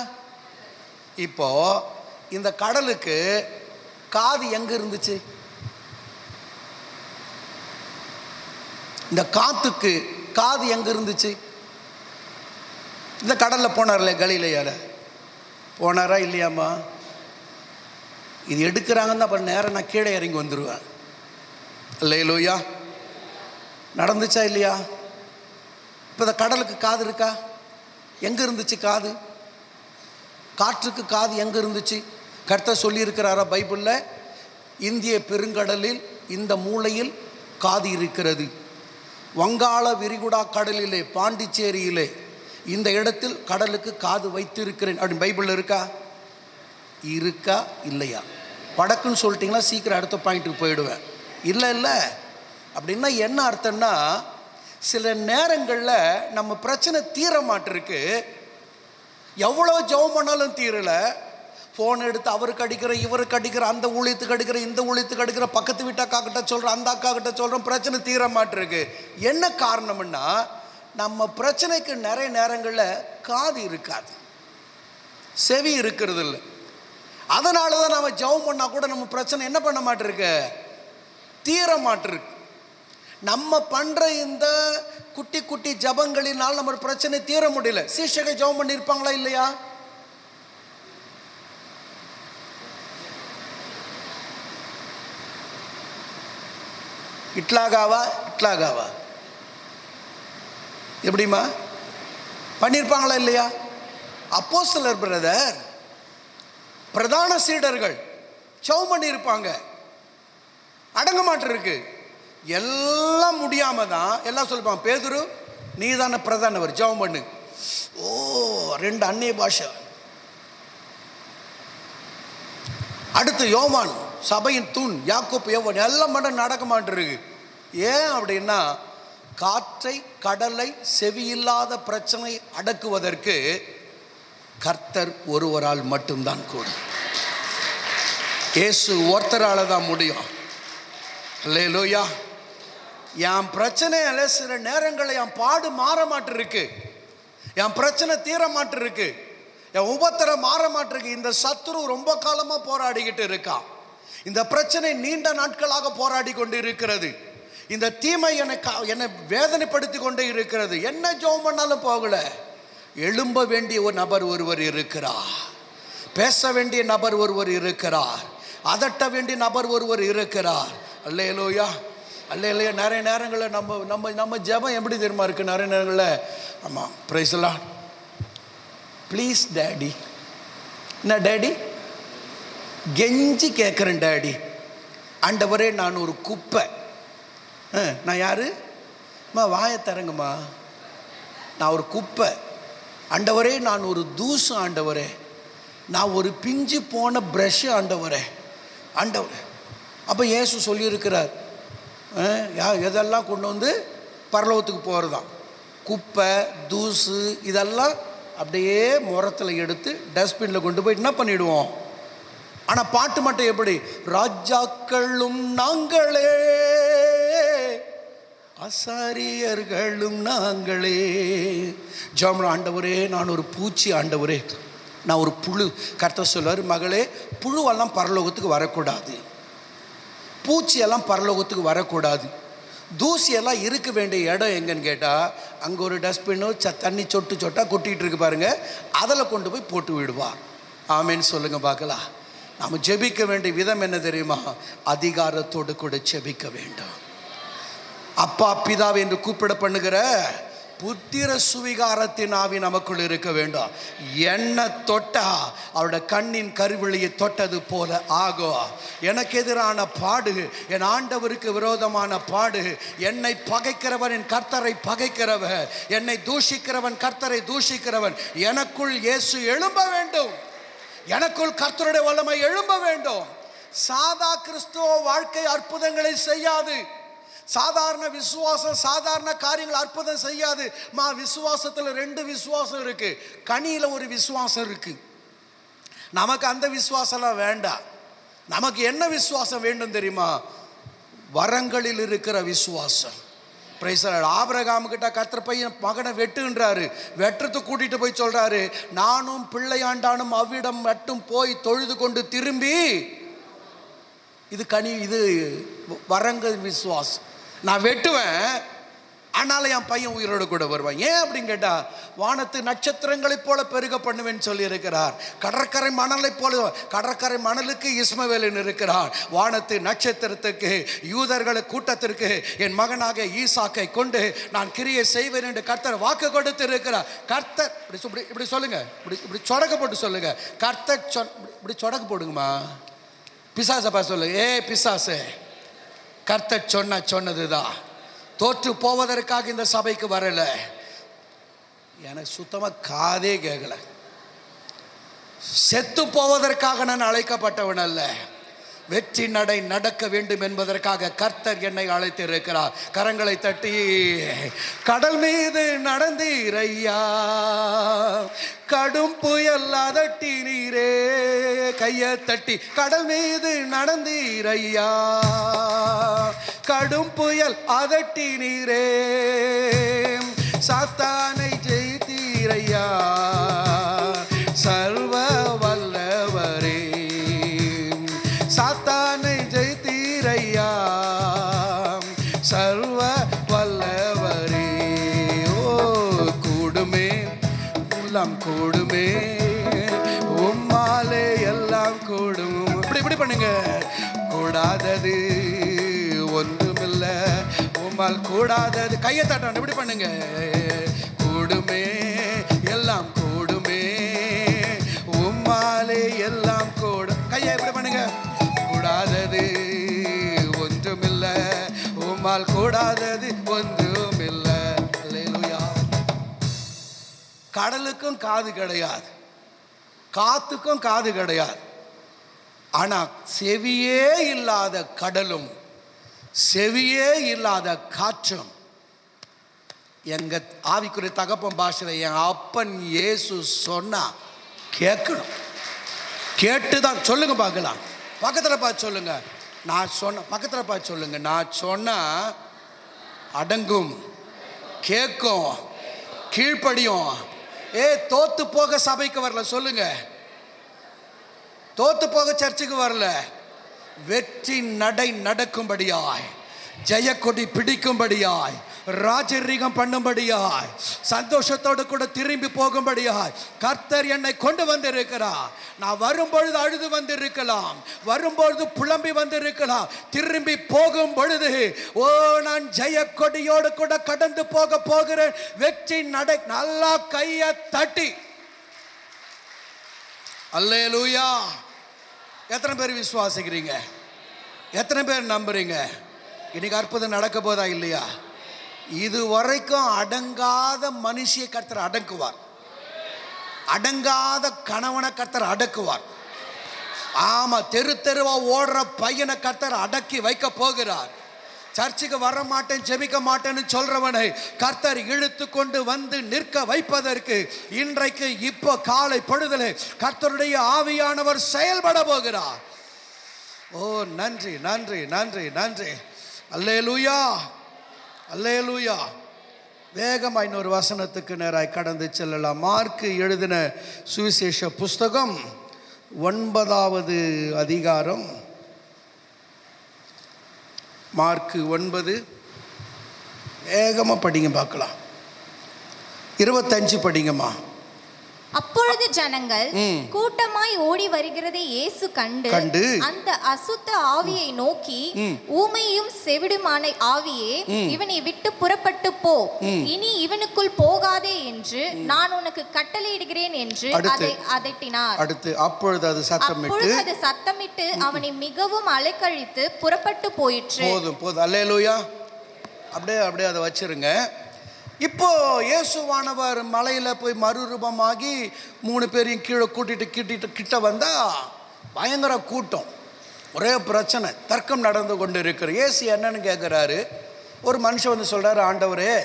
இப்போ இந்த கடலுக்கு காது எங்க இருந்துச்சு? இந்த காத்துக்கு காது எங்க இருந்துச்சு? இந்த கடல்ல போனார்ல, கலிலேயால போனாரா இல்லையாம்மா? இது எடுக்கிறாங்கன்னு அப்புறம் நேரம் நான் கீழே இறங்கி வந்துடுவேன். அல்லேலூயா. நடந்துச்சா இல்லையா? இப்போ இந்த கடலுக்கு காது இருக்கா? எங்கே இருந்துச்சு காது? காற்றுக்கு காது எங்கே இருந்துச்சு? கர்த்தர் சொல்லியிருக்கிறாரா பைபிளில்? இந்திய பெருங்கடலில் இந்த மூலையில் காது இருக்கிறது, வங்காள விரிகுடா கடலிலே பாண்டிச்சேரியிலே இந்த இடத்தில் கடலுக்கு காது வைத்திருக்கிறேன் அப்படின்னு பைபிளில் இருக்கா இல்லையா? படக்குன்னு சொல்லிட்டிங்கன்னா சீக்கிரம் அடுத்த பாயிண்ட்டுக்கு போயிடுவேன். இல்லை இல்லை அப்படின்னா என்ன அர்த்தம்னா, சில நேரங்களில் நம்ம பிரச்சனை தீர மாட்டிருக்கு, எவ்வளோ ஜெபம் பண்ணாலும் தீரலை. ஃபோன் எடுத்து அவருக்கு அடிக்கிற, இவருக்கு அடிக்கிற, அந்த ஊழியத்துக்கு அடிக்கிற, இந்த ஊழியத்துக்கு அடிக்கிற, பக்கத்து வீட்டு அக்கா கிட்ட சொல்கிறேன், அந்த அக்கா கிட்ட சொல்கிறோம், பிரச்சனை தீர மாட்டிருக்கு. என்ன காரணம்னா, நம்ம பிரச்சனைக்கு நிறைய நேரங்களில் காது இருக்காது, செவி இருக்கிறது இல்லை. அதனால தான் நம்ம ஜெபம் பண்ணால் கூட நம்ம பிரச்சனை என்ன பண்ண மாட்டிருக்கு, தீர மாட்டிருக்கு. நம்ம பண்ணுற இந்த குட்டி குட்டி ஜபங்களினால் நம்ம பிரச்சனை தீர முடியல. சீஷர்கள் ஜெபம் பண்ணியிருப்பாங்களா இல்லையா? இட்லாகாவா எப்படிமா பண்ணியிருப்பாங்களா இல்லையா? அப்போஸ்தலர் பிரதர், பிரதான சீடர்கள் ஜெபம் பண்ணியிருப்பாங்க, அடங்க மாட்டிருக்கு. எல்லாம் முடியாம தான் எல்லாம் சொல்லிப்பாங்க, பேதுரு நீ தானே பிரதானவர், ஜெபம் பண்ணு. ஓ, 2 அந்நிய பாஷை. அடுத்து யோவான், சபையின் தூண், யாக்கோப்பு, யோவான், எல்லாம் மட்டும் நடக்க மாட்டிருக்கு. ஏன் அப்படின்னா, காற்றை கடலை செவியில்லாத பிரச்சனை அடக்குவதற்கு கர்த்தர் ஒருவரால் மட்டும்தான் கூடும். இயேசு ஒருத்தரால தான் முடியும். அல்லேலூயா. என் பிரச்சனையில சில நேரங்களில் என் பாடு மாற மாட்டிருக்கு, என் பிரச்சனை தீர மாட்டிருக்கு, என் உபத்திரம் மாற மாட்டிருக்கு. இந்த சத்துரு ரொம்ப காலமா போராடிக்கிட்டு இருக்கான். இந்த பிரச்சனை நீண்ட நாட்களாக போராடி கொண்டு இருக்கிறது. இந்த தீமை என்னை வேதனைப்படுத்தி கொண்டே இருக்கிறது. என்ன ஜெபம் பண்ணாலும் போகல. எழும்ப வேண்டிய ஒரு நபர் ஒருவர் இருக்கிறார், பேச வேண்டிய நபர் ஒருவர் இருக்கிறார், அதட்ட வேண்டிய நபர் ஒருவர் இருக்கிறார். அல்லேலூயா, அல்லேலூயா. நிறைய நேரங்களில் நம்ம நம்ம நம்ம ஜெபம் எப்படி தெரியுமா இருக்கு? நிறைய நேரங்களில் ஆமாம், price the Lord, please daddy. என்ன டேடி? கெஞ்சி கேட்குறேன் டேடி. ஆண்டவரே, நான் ஒரு குப்பை. நான் யாரு? வாயை தரங்கம்மா, நான் ஒரு குப்பை. ஆண்டவரே, நான் ஒரு தூசு. ஆண்டவரே, நான் ஒரு பிஞ்சு போன ப்ரஷ். ஆண்டவரே, ஆண்டவர். அப்போ இயேசு சொல்லியிருக்கிறார், எதெல்லாம் கொண்டு வந்து பரலோகத்துக்கு போகிறதான், குப்பை தூசு இதெல்லாம் அப்படியே முரத்தில் எடுத்து டஸ்ட்பினில் கொண்டு போய் என்ன பண்ணிவிடுவோம். ஆனால் பாட்டு மட்டும் எப்படி? ராஜாக்களும் நாங்களே, ஆசாரியர்களும் நாங்களே. ஜெபம், ஆண்டவரே, நான் ஒரு பூச்சி. ஆண்டவரே, நான் ஒரு புழு. கர்த்தர் சொல்வார், மகளே, புழுவெல்லாம் பரலோகத்துக்கு வரக்கூடாது, பூச்சியெல்லாம் பரலோகத்துக்கு வரக்கூடாது. தூசியெல்லாம் இருக்க வேண்டிய இடம் எங்கன்னு கேட்டால், அங்கே ஒரு டஸ்ட்பின்னு தண்ணி சொட்டு சொட்டாக கொட்டிகிட்டு இருக்கு பாருங்க, அதில் கொண்டு போய் போட்டு விடுவார். ஆமேன்னு சொல்லுங்கள் பார்க்கலாம். நாம் ஜெபிக்க வேண்டிய விதம் என்ன தெரியுமா? அதிகாரத்தோடு கூட ஜெபிக்க வேண்டும். அப்பா பிதாவை என்று கூப்பிட பண்ணுகிற புத்திர சுவிகாரத்தின் ஆவி நமக்குள் இருக்க வேண்டும். என்ன தொட்டா அவருடைய கண்ணின் கருவிழியை தொட்டது போல ஆகும். எனக்கு எதிரான பாடு, என் ஆண்டவருக்கு விரோதமான பாடு, என்னை பகைக்கிறவன் என் கர்த்தரை பகைக்கிறவன், என்னை தூஷிக்கிறவன் கர்த்தரை தூஷிக்கிறவன். எனக்குள் இயேசு எழும்ப வேண்டும், எனக்குள் கர்த்தருடைய வல்லமை எழும்ப வேண்டும். சாதா கிறிஸ்துவ வாழ்க்கை அற்புதங்களை செய்யாது. சாதாரண விசுவாசம் சாதாரண காரியங்கள் அற்புதம் செய்யாது. விசுவாசத்தில் 2 விசுவாசம் இருக்கு. கனியில ஒரு விசுவாசம் இருக்கு. நமக்கு அந்த விசுவாசம்லாம் வேண்டாம். நமக்கு என்ன விசுவாசம் வேண்டும் தெரியுமா? வரங்களில் இருக்கிற விசுவாசம். ஆபிரகாம் கிட்ட கர்த்தர் பையன் மகனை வெட்டுன்றாரு. வெட்டுறதுக்கு கூட்டிட்டு போய் சொல்றாரு, நானும் பிள்ளையாண்டானும் அவ்விடம் மட்டும் போய் தொழுது கொண்டு திரும்பி. இது கனி, இது வரங்கள் விசுவாசம். நான் வெட்டுவேன், ஆனாலும் என் பையன் உயிரோடு கூட வருவான். ஏன் அப்படின்னு கேட்டா, வானத்து நட்சத்திரங்களைப் போல பெருக பண்ணுவேன்னு சொல்லி இருக்கிறார். கடற்கரை மணலை போல, கடற்கரை மணலுக்கு இஸ்மவேலன் இருக்கிறார். வானத்து நட்சத்திரத்துக்கு, யூதர்கள் கூட்டத்திற்கு என் மகனாக ஈசாக்கை கொண்டு நான் கிரியை செய்வேன் என்று கர்த்தர் வாக்கு கொடுத்து இருக்கிறார். கர்த்தர் இப்படி சொல்லுங்க, இப்படி சொடக்கு போட்டு சொல்லுங்க. கர்த்தர் இப்படி சொடக்கு போடுங்கம்மா. பிசாசப்பா சொல்லு, ஏ பிசாசு, கர்த்தர் சொன்னதுதான். தோற்று போவதற்காக இந்த சபைக்கு வரல. எனக்கு சுத்தமாக காதே கேட்கல. செத்து போவதற்காக நான் அழைக்கப்பட்டவன் அல்ல. வெற்றி நடை நடக்க வேண்டும் என்பதற்காக கர்த்தர் என்னை அழைத்திருக்கிறார். கரங்களை தட்டி, கடல் மீது நடந்தீரையா, கடும் புயல் அதட்டி நீரே. கையை தட்டி, கடல் மீது நடந்தீரையா, கடும் புயல் அதட்டி நீரே. சாத்தானை ஜெயித்தீரையா, சர்வ வல்லவரே. சாத்தானை ஜெயித்தீரையா, சர்வ வல்லவரே. ஓ கூடுமே எல்லாம் கூடுமே, உம்மாலே எல்லாம் கூடும். இப்படி பண்ணுங்க. கூடாதது ஒன்றுமில்ல, உம்மால் கூடாதது. கையை தட்டணும். இப்படி பண்ணுங்க. கூடுமே எல்லாம் கூடுமே, உம்மாலே எல்லாம் கூடும். கையை இப்படி பண்ணுங்க. கூடாதது ஒன்றுமில்ல, உம்மால் கூடாதது ஒன்றுமில்ல. அல்லேலூயா. கடலுக்கும் காது கிடையாது, காத்துக்கும் காது கிடையாது. ஆனா செவியே இல்லாத கடலும் செவியே இல்லாத காற்றும், எங்க ஆவிக்குரிய தகப்பன் பாஷையில் என் அப்பன் இயேசு சொன்னா கேட்கணும். கேட்டுதான் சொல்லுங்க பார்க்கலாம். பக்கத்தில் பார்த்து சொல்லுங்க. நான் சொன்ன பக்கத்தில் பார்த்து சொல்லுங்க. நான் சொன்னா அடங்கும், கேட்கும், கீழ்ப்படியும். தோத்து போக சபைக்கு வரல சொல்லுங்க. தோத்து போக சர்ச்சுக்கு வரல. வெற்றி நடை நடக்கும்படியாய், ஜெயக்கொடி பிடிக்கும்படியாய், ராஜரீகம் பண்ணும்படியாய், சந்தோஷத்தோடு கூட திரும்பி போகும்படியாய் கர்த்தர் என்னை கொண்டு வந்திருக்கிறார். நான் வரும்பொழுது அழுது வந்திருக்கலாம், வரும்பொழுது புலம்பி வந்திருக்கலாம். திரும்பி போகும் பொழுது ஓ நான் ஜெயக்கொடியோடு கூட கடந்து போக போகிறேன். வெற்றி நடை. நல்லா கையை தட்டி அல்லேலூயா. எத்தனை பேர் விசுவாசிக்கிறீங்க? எத்தனை பேர் நம்புறீங்க? இன்னைக்கு அற்புதம் நடக்க போதா இல்லையா? இதுவரைக்கும் அடங்காத மனுஷியை கர்த்தர் அடக்குவார். அடங்காத கணவனை கர்த்தர் அடக்குவார். ஆமா, தெரு தெருவா ஓடுற பையனை கர்த்தர் அடக்கி வைக்க போகிறார். சர்ச்சுக்கு வர மாட்டேன், ஜெபிக்க மாட்டேன்னு சொல்றவனை கர்த்தர் இழுத்து கொண்டு வந்து நிற்க வைப்பதற்கு இன்றைக்கு இப்போ காலை பொழுதிலே கர்த்தருடைய ஆவியானவர் செயல்பட போகிறார். ஓ நன்றி நன்றி நன்றி நன்றி. அல்லேலூயா அல்லேலூயா. வேகமாக இன்னொரு வசனத்துக்கு நேராய் கடந்து செல்லலாம். மார்க்கு எழுதின சுவிசேஷ புஸ்தகம் 9வது அதிகாரம். மார்க்கு 9 வேகமாக படிங்க பார்க்கலாம். 25 படிங்கம்மா. அப்பொழுது ஜனங்கள் கூட்டமாய் ஓடி வருகிறதை இயேசு கண்டு அந்த அசுத்த ஆவியை நோக்கி, ஊமையும் செவிடுமான ஆவியே, இவனை விட்டு புறப்பட்டு போ, இனி இவனுக்குள் போகாதே என்று நான் உனக்கு கட்டளையிடுகிறேன் என்று அதை அதட்டினார். அடுத்து அப்பொழுது அது சத்தமிட்டு அவனை மிகவும் அலைக்கழித்து புறப்பட்டு போயிற்று. போதும். அல்லேலூயா. அப்படியே அதை வச்சிருங்க. இப்போ இயேசுவானவர் மலையில் போய் மறுரூபமாகி 3 பேரையும் கீழே கூட்டிட்டு கிட்ட வந்தா பயங்கர கூட்டம், ஒரே பிரச்சனை, தர்க்கம் நடந்து கொண்டு இருக்கிற. இயேசு என்னன்னு கேட்குறாரு. ஒரு மனுஷன் வந்து சொல்கிறாரு, ஆண்டவரே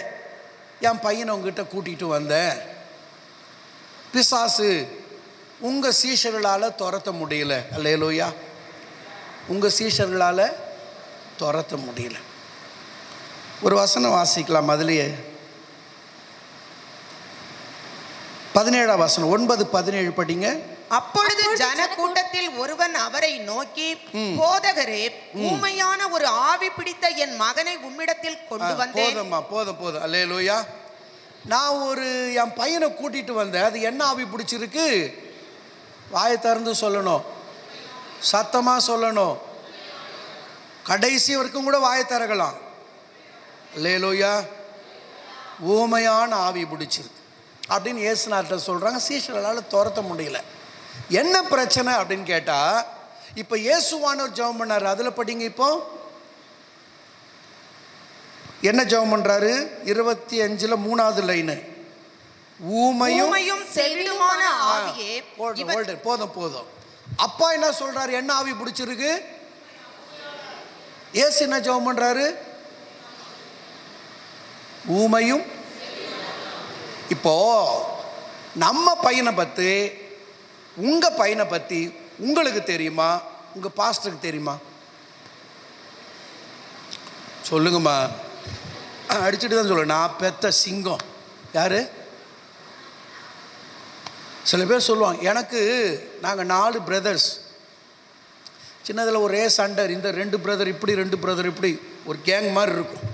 என் பையனை உங்ககிட்ட கூட்டிகிட்டு வந்தேன், பிசாசு உங்கள் சீஷர்களால் துரத்த முடியல. அல்லேலூயா. உங்கள் சீஷர்களால் துரத்த முடியல. ஒரு வசனம் வாசிக்கலாம். அதுலேயே 17ஆம் வசனம். 9:17 படிங்க. அப்பொழுது ஜனக்கூட்டத்தில் ஒருவன் அவரை நோக்கி, போதகரே, ஊமையான ஒரு ஆவி பிடித்த என் மகனை உம்மிடத்தில் கொண்டு வந்தேன். போதும். அல்லேலூயா. நான் என் பையனை கூட்டிட்டு வந்தேன். அது என்ன ஆவி பிடிச்சிருக்கு? வாயை திறந்து சொல்லணும், சத்தமா சொல்லணும், கடைசி வரைக்கும் கூட வாயை திறக்கலாம். அல்லேலூயா. ஊமையான ஆவி பிடிச்சிருக்கு அப்படின்னு இயேசுநாதர் சொல்கிறாங்க. சீஷர்களால் துரத்த முடியல. என்ன பிரச்சனை அப்படின்னு கேட்டால், இப்போ இயேசுவானவர் ஜெபம் பண்ணார். அதில் படிங்க. இப்போ என்ன ஜெபம் பண்ணுறாரு? 25ல் 3வது லைனு. ஊமையும் செவிடுமான ஆவியே. போதும். அப்பா என்ன சொல்கிறாரு? என்ன ஆவி பிடிச்சிருக்கு? இயேசு என்ன ஜெபம் பண்றாரு? ஊமையும். இப்போ நம்ம பையனை பற்றி, உங்க பையனை பற்றி உங்களுக்கு தெரியுமா? உங்க பாஸ்டருக்கு தெரியுமா? சொல்லுங்கம்மா. அடிச்சுட்டு தான் சொல்லுங்க. நான் பெத்த சிங்கம். யாரு? சில பேர் சொல்லுவாங்க, எனக்கு நாங்கள் 4 பிரதர்ஸ், சின்னதில் ஒரே சண்டை, இந்த 2 பிரதர் இப்படி 2 பிரதர் இப்படி ஒரு கேங் மாதிரி இருக்கும்.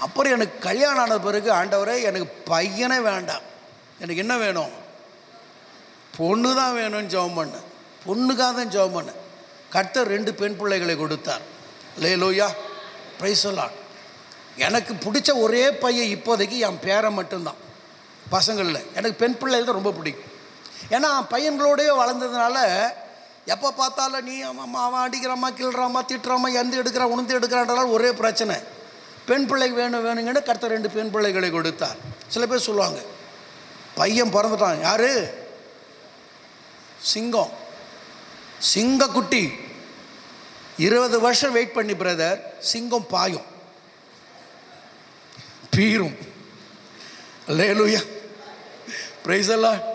அப்புறம் எனக்கு கல்யாணம் ஆன பிறகு, ஆண்டவரே எனக்கு பையனே வேண்டாம், எனக்கு என்ன வேணும்? பொண்ணு தான் வேணும்னு ஜெபம் பண்ணேன். பொண்ணுக்காக தான் ஜெபம் பண்ணேன். கர்த்தர் 2 பெண் பிள்ளைகளை கொடுத்தார். அல்லேலூயா, பிரைஸ் தி லார்ட். எனக்கு பிடிச்ச ஒரே பையன் இப்போதைக்கு என் பேரன் மட்டும்தான். பசங்களில் எனக்கு பெண் பிள்ளைகள் தான் ரொம்ப பிடிக்கும். ஏன்னா பையன்களோடய வளர்ந்ததுனால எப்போ பார்த்தாலும் நீ அவன் அடிக்கிறாமா, கிள்றாமா, திட்டுறாமா, எந்த எடுக்கிறான், உணர்ந்து எடுக்கிறான்றதால ஒரே பிரச்சனை. பெண் பிள்ளை வேணுங்கன்னு கர்த்தர் 2 பெண் பிள்ளைகளை கொடுத்தார். சில பேர் சொல்லுவாங்க, பையன் பிறந்துட்டான். யாரு? சிங்கம், சிங்கக்குட்டி. 20 வருஷம் வெயிட் பண்ணி பிரதர், சிங்கம் பாயும், பீரும். அல்லேலூயா, பிரைஸ் தி லார்ட்.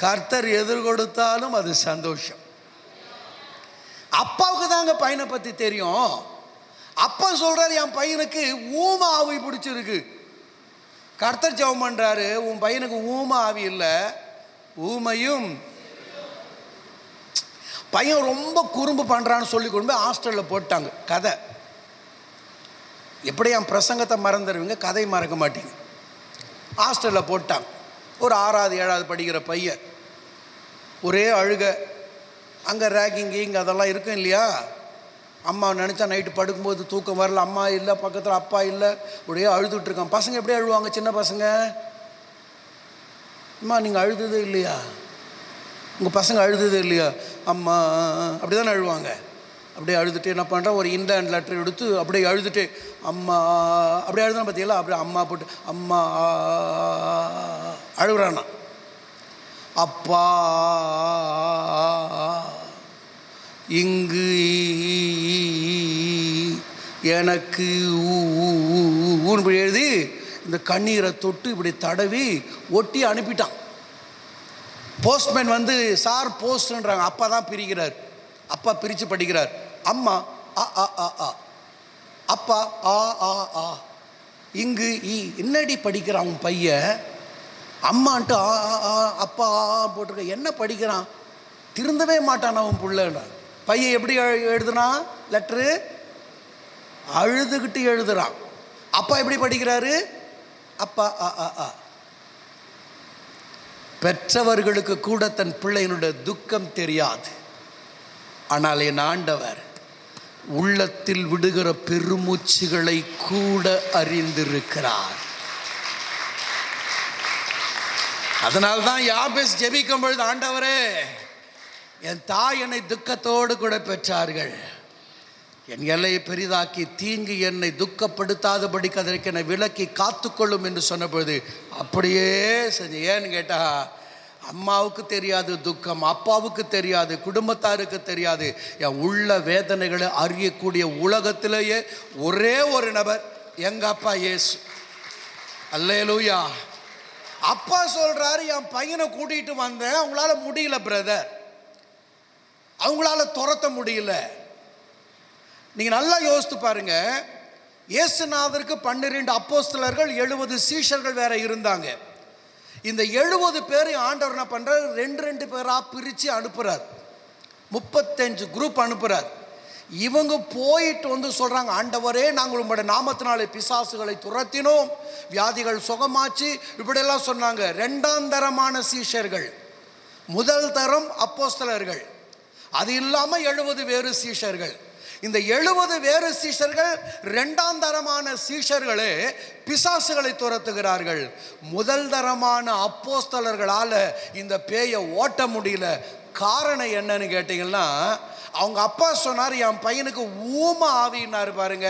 கர்த்தர் எதிர் கொடுத்தாலும் அது சந்தோஷம். அப்பாவுக்கு தாங்க பையனை பற்றி தெரியும். அப்பா சொல்றாரு, என் பையனுக்கு ஊம ஆவி பிடிச்சிருக்கு. கர்த்தர் ஜெபம் பண்றாரு, உன் பையனுக்கு ஊம ஆவி இல்லை, ஊமையும். பையன் ரொம்ப குறும்பு பண்றான்னு சொல்லி கொண்டு போய் ஹாஸ்டலில் போட்டாங்க. கதை எப்படி என் பிரசங்கத்தை மறந்துடுவீங்க, கதை மறக்க மாட்டீங்க. ஹாஸ்டலில் போட்டாங்க. ஒரு 6வது 7வது படிக்கிற பையன், ஒரே அழுக. அங்கே ரேகிங் இங்கே அதெல்லாம் இருக்கும் இல்லையா? அம்மா நினச்சா நைட்டு படுக்கும்போது தூக்கம் வரல, அம்மா இல்லை பக்கத்தில், அப்பா இல்லை, ஒரே அழுதுட்ருக்கான். பசங்க எப்படி அழுவாங்க? சின்ன பசங்க, அம்மா நீங்கள் அழுததே இல்லையா? உங்கள் பசங்க அழுததே இல்லையா? அம்மா அப்படி தானே அழுவாங்க. அப்படியே அழுதுட்டு என்ன பண்ணுறான், ஒரு இன்லேண்ட் லெட்டர் எடுத்து அப்படியே அழுதுட்டு அம்மா அப்படியே அழுதுனா பார்த்தீங்களா? அப்படியே அம்மா போட்டு அம்மா அழுகுறானா. அப்பா இங்கு எனக்கு ஊன்னு எழுதி இந்த கண்ணீரை தொட்டு இப்படி தடவி ஒட்டி அனுப்பிட்டான். போஸ்ட்மேன் வந்து சார் போஸ்ட்ன்றாங்க. அப்பா தான் பிரிக்கிறார். அப்பா பிரித்து படிக்கிறார். அம்மா ஆ ஆ ஆ ஆ, அப்பா ஆ ஆ ஆ, இங்கு என்னடி படிக்கிறான் உன் பையன்? அம்மான்ட்டு ஆ ஆ, அப்பா ஆ போட்டிருக்க, என்ன படிக்கிறான்? திருந்தவே மாட்டான் அவன் புள்ளடா. பையன் எப்படி எழுதுனான் லெட்ரு? அழுதுகிட்டு எழுதுறான். அப்பா எப்படி படிக்கிறாரு? அப்பா ஆ ஆ ஆ. பெற்றவர்களுக்கு கூட தன் பிள்ளையினுடைய துக்கம் தெரியாது. ஆனால் என் ஆண்டவர் உள்ளத்தில் விடுகிற பெருமூச்சுகளை கூட அறிந்திருக்கிறார். அதனால்தான் யாபேஸ் ஜெபிக்கும் பொழுது, ஆண்டவரே என் தாய் என்னை துக்கத்தோடு கூட பெற்றார்கள், என் எல்லையை பெரிதாக்கி தீங்கு என்னை துக்கப்படுத்தாதபடிக்கு அதற்கு என்னை விலக்கி காத்துக்கொள்ளும் என்று சொன்ன பொழுது அப்படியே செஞ்சு. ஏன்னு கேட்டா, அம்மாவுக்கு தெரியாது துக்கம், அப்பாவுக்கு தெரியாது, குடும்பத்தாருக்கு தெரியாது. என் உள்ள வேதனைகளை அறியக்கூடிய உலகத்திலேயே ஒரே ஒரு நபர் எங்க அப்பா இயேசு. அல்லேலூயா. அப்பா சொல்றாரு, என் பையனை கூட்டிட்டு வந்தேன், அவங்களால முடியல பிரதர், அவங்களால துரத்த முடியல. நீங்க நல்லா யோசித்து பாருங்க. இயேசுநாதருக்கு 12 அப்போஸ்தலர்கள், 70 சீஷர்கள் வேற இருந்தாங்க. இந்த 70 பேரையும் ஆண்டவர் என்ன பண்றாரு, 2 பேரா பிரிச்சு அனுப்புறார். 35 குரூப் அனுப்புறார். இவங்க போயிட்டு வந்து சொல்றாங்க, ஆண்டவரே நாங்கள் உங்களுடைய நாமத்தினாலே பிசாசுகளை துரத்தினோம், வியாதிகள் சுகமாச்சு, இப்படியெல்லாம் சொன்னாங்க. 2ஆம் தரமான சீஷர்கள், முதல் தரம் அப்போஸ்தலர்கள், அது இல்லாம 70 வேறு சீஷர்கள். இந்த 70 வேறு சீஷர்கள் 2ஆம் தரமான சீஷர்களே பிசாசுகளை துரத்துகிறார்கள். முதல் தரமான அப்போஸ்தலர்களால இந்த பேயை ஓட்ட முடியல. காரணம் என்னன்னு கேட்டிங்கன்னா, அவங்க அப்பா சொன்னார், என் பையனுக்கு ஊமை ஆவின்னாரு பாருங்க.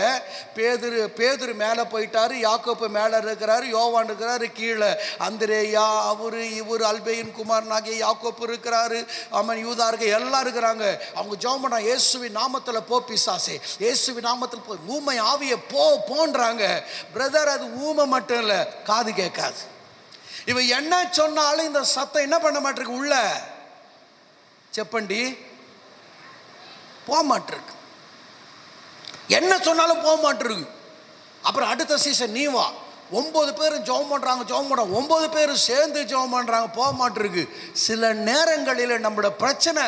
பேதுரு மேலே போயிட்டாரு, யாக்கோப்பு மேலே இருக்கிறாரு, யோவான் இருக்கிறாரு, கீழே அந்திரேயா, அவரு இவர் அல்பேயின் குமாரனாகிய யாக்கோப்பு இருக்கிறாரு, அவன் யூதா இருக்க, எல்லாம் இருக்கிறாங்க. அவங்க ஜெபம் பண்ணாங்க, இயேசுவின் நாமத்தில் போ பிசாசே, இயேசுவின் நாமத்தில் போ, ஊமை ஆவியை போன்றாங்க. பிரதர், அது ஊமை மட்டும் இல்லை, காது கேட்காது. இவன் என்ன சொன்னாலும் இந்த சத்தம் என்ன பண்ண மாட்டிருக்கு, உள்ள செப்பண்டி போக மாட்டிருக்கு. என்ன சொன்னாலும் போக மாட்டிருக்கு. அப்புறம் அடுத்த சீசன் நீ வா, 9 பேரும் ஜெபம் பண்ணுறாங்க, 9 பேரும் சேர்ந்து ஜெபம் பண்ணுறாங்க, போக மாட்டிருக்கு. சில நேரங்களில் நம்மளோட பிரச்சனை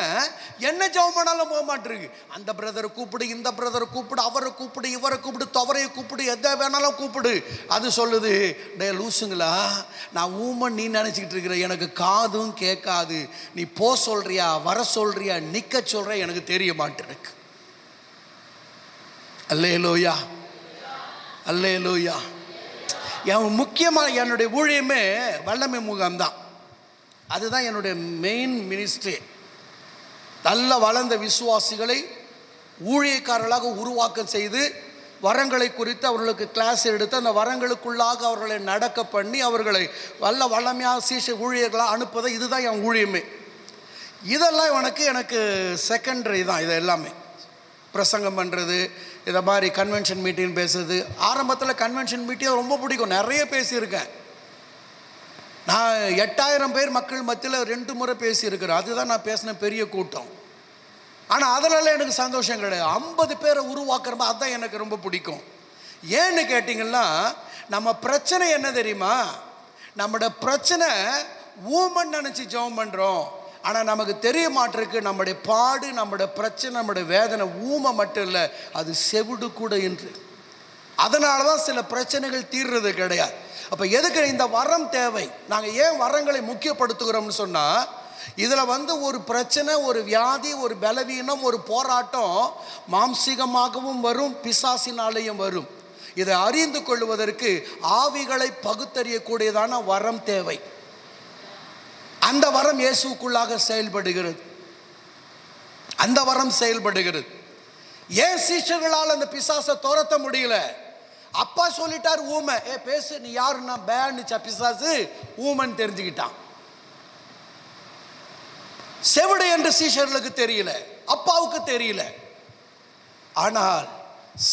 என்ன ஜெபம் பண்ணாலும் போக மாட்டிருக்கு. அந்த பிரதரை கூப்பிடு, இந்த பிரதரை கூப்பிடு, அவரை கூப்பிடு, இவரை கூப்பிடு, துவரையை கூப்பிடு, எதை வேணாலும் கூப்பிடு. அது சொல்லுது, டே லூசுங்களா, நான் ஊமன் நீ நினச்சிக்கிட்டு இருக்கிற, எனக்கு காதும் கேட்காது. நீ போ சொல்றியா, வர சொல்றியா, நிற்க சொல்றியா, எனக்கு தெரிய மாட்டிருக்கு. அல்லேலூயா, அல்லேலூயா. என் முக்கியமாக என்னுடைய ஊழியமே வல்லமை முகாம்தான். அதுதான் என்னுடைய மெயின் மினிஸ்ட்ரி. நல்ல வளர்ந்த விசுவாசிகளை ஊழியக்காரர்களாக உருவாக்கம் செய்து, வரங்களை குறித்து அவர்களுக்கு கிளாஸ் எடுத்து, அந்த வரங்களுக்குள்ளாக அவர்களை நடக்க பண்ணி, அவர்களை வல்லமையாக சீஷ ஊழியர்களாக அனுப்புவதை, இதுதான் என் ஊழியமே. இதெல்லாம் எனக்கு செகண்டரி தான். இது எல்லாமே பிரசங்கம் பண்ணுறது, இதை மாதிரி கன்வென்ஷன் மீட்டிங் பேசுறது. ஆரம்பத்தில் கன்வென்ஷன் மீட்டிங் ரொம்ப பிடிக்கும், நிறைய பேசியிருக்கேன். நான் 8000 பேர் மக்கள் மத்தியில் 2 முறை பேசியிருக்கிறேன். அதுதான் நான் பேசின பெரிய கூட்டம். ஆனால் அதிலெல்லாம் எனக்கு சந்தோஷம் கிடையாது. 50 பேரை உருவாக்குறப்ப அதுதான் எனக்கு ரொம்ப பிடிக்கும். ஏன்னு கேட்டிங்கன்னா, நம்ம பிரச்சனை என்ன தெரியுமா, நம்மளோட பிரச்சனை ஊமன் நினச்சி ஜெபம் பண்ணுறோம். ஆனால் நமக்கு தெரிய மாட்டிருக்கு, நம்முடைய பாடு, நம்முடைய பிரச்சனை, நம்முடைய வேதனை ஊமை மட்டும் இல்லை, அது செவிடு கூட என்று. அதனால தான் சில பிரச்சனைகள் தீர்றது கிடையாது. அப்போ எதுக்கு இந்த வரம் தேவை? நாங்கள் ஏன் வரங்களை முக்கியப்படுத்துகிறோம்னு சொன்னால், இதில் ஒரு பிரச்சனை, ஒரு வியாதி, ஒரு பலவீனம், ஒரு போராட்டம் மாம்சீகமாகவும் வரும், பிசாசினாலேயும் வரும். இதை அறிந்து கொள்வதற்கு ஆவிகளை பகுத்தறியக்கூடியதான வரம் தேவை. அந்த வரம் இயேசுக்குள்ளாக செயல்படுகிறது. அந்த வரம் செயல்படுகிறது. ஏன் சீஷர்களால் அந்த பிசாசை துரத்த முடியல? அப்பா சொல்லிட்டார் ஊமை, பேசு, நீ யாருன்னா பேன்னுச்சா பிசாசு, ஊமன் தெரிஞ்சுக்கிட்டான். செவிடு என்று சீஷர்களுக்கு தெரியல, அப்பாவுக்கு தெரியல. ஆனால்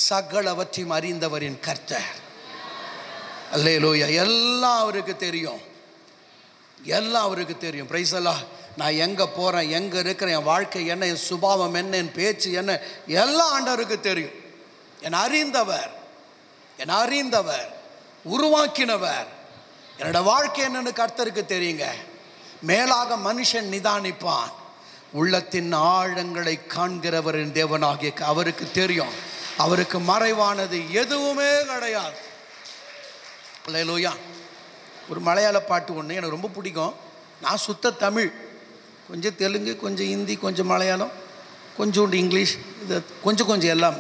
சகலவற்றையும் அறிந்தவரின் கர்த்தர், அல்லேலூயா, எல்லாம் அவருக்கு தெரியும், எல்லாம் அவருக்கு தெரியும். பிரைஸ் அல்லாஹ். நான் எங்கே போகிறேன், எங்கே இருக்கிறேன், என் வாழ்க்கை என்ன, என் சுபாவம் என்ன, என் பேச்சு என்ன, எல்லாம் ஆண்டவருக்கு தெரியும். என்னை அறிந்தவர், உருவாக்கினவர், என்னோட வாழ்க்கை என்னன்னு கர்த்தருக்கு தெரியுங்க. மேலாக மனுஷன் நிதானிப்பான், உள்ளத்தின் ஆழங்களை காண்கிறவரின் தேவனாகிய அவருக்கு தெரியும். அவருக்கு மறைவானது எதுவுமே கிடையாது. அல்லேலூயா. ஒரு மலையாள பாட்டு ஒன்று எனக்கு ரொம்ப பிடிக்கும். நான் சுத்த தமிழ், கொஞ்சம் தெலுங்கு, கொஞ்சம் ஹிந்தி, கொஞ்சம் மலையாளம், கொஞ்சோண்டு இங்கிலீஷ், இது கொஞ்சம் எல்லாம்.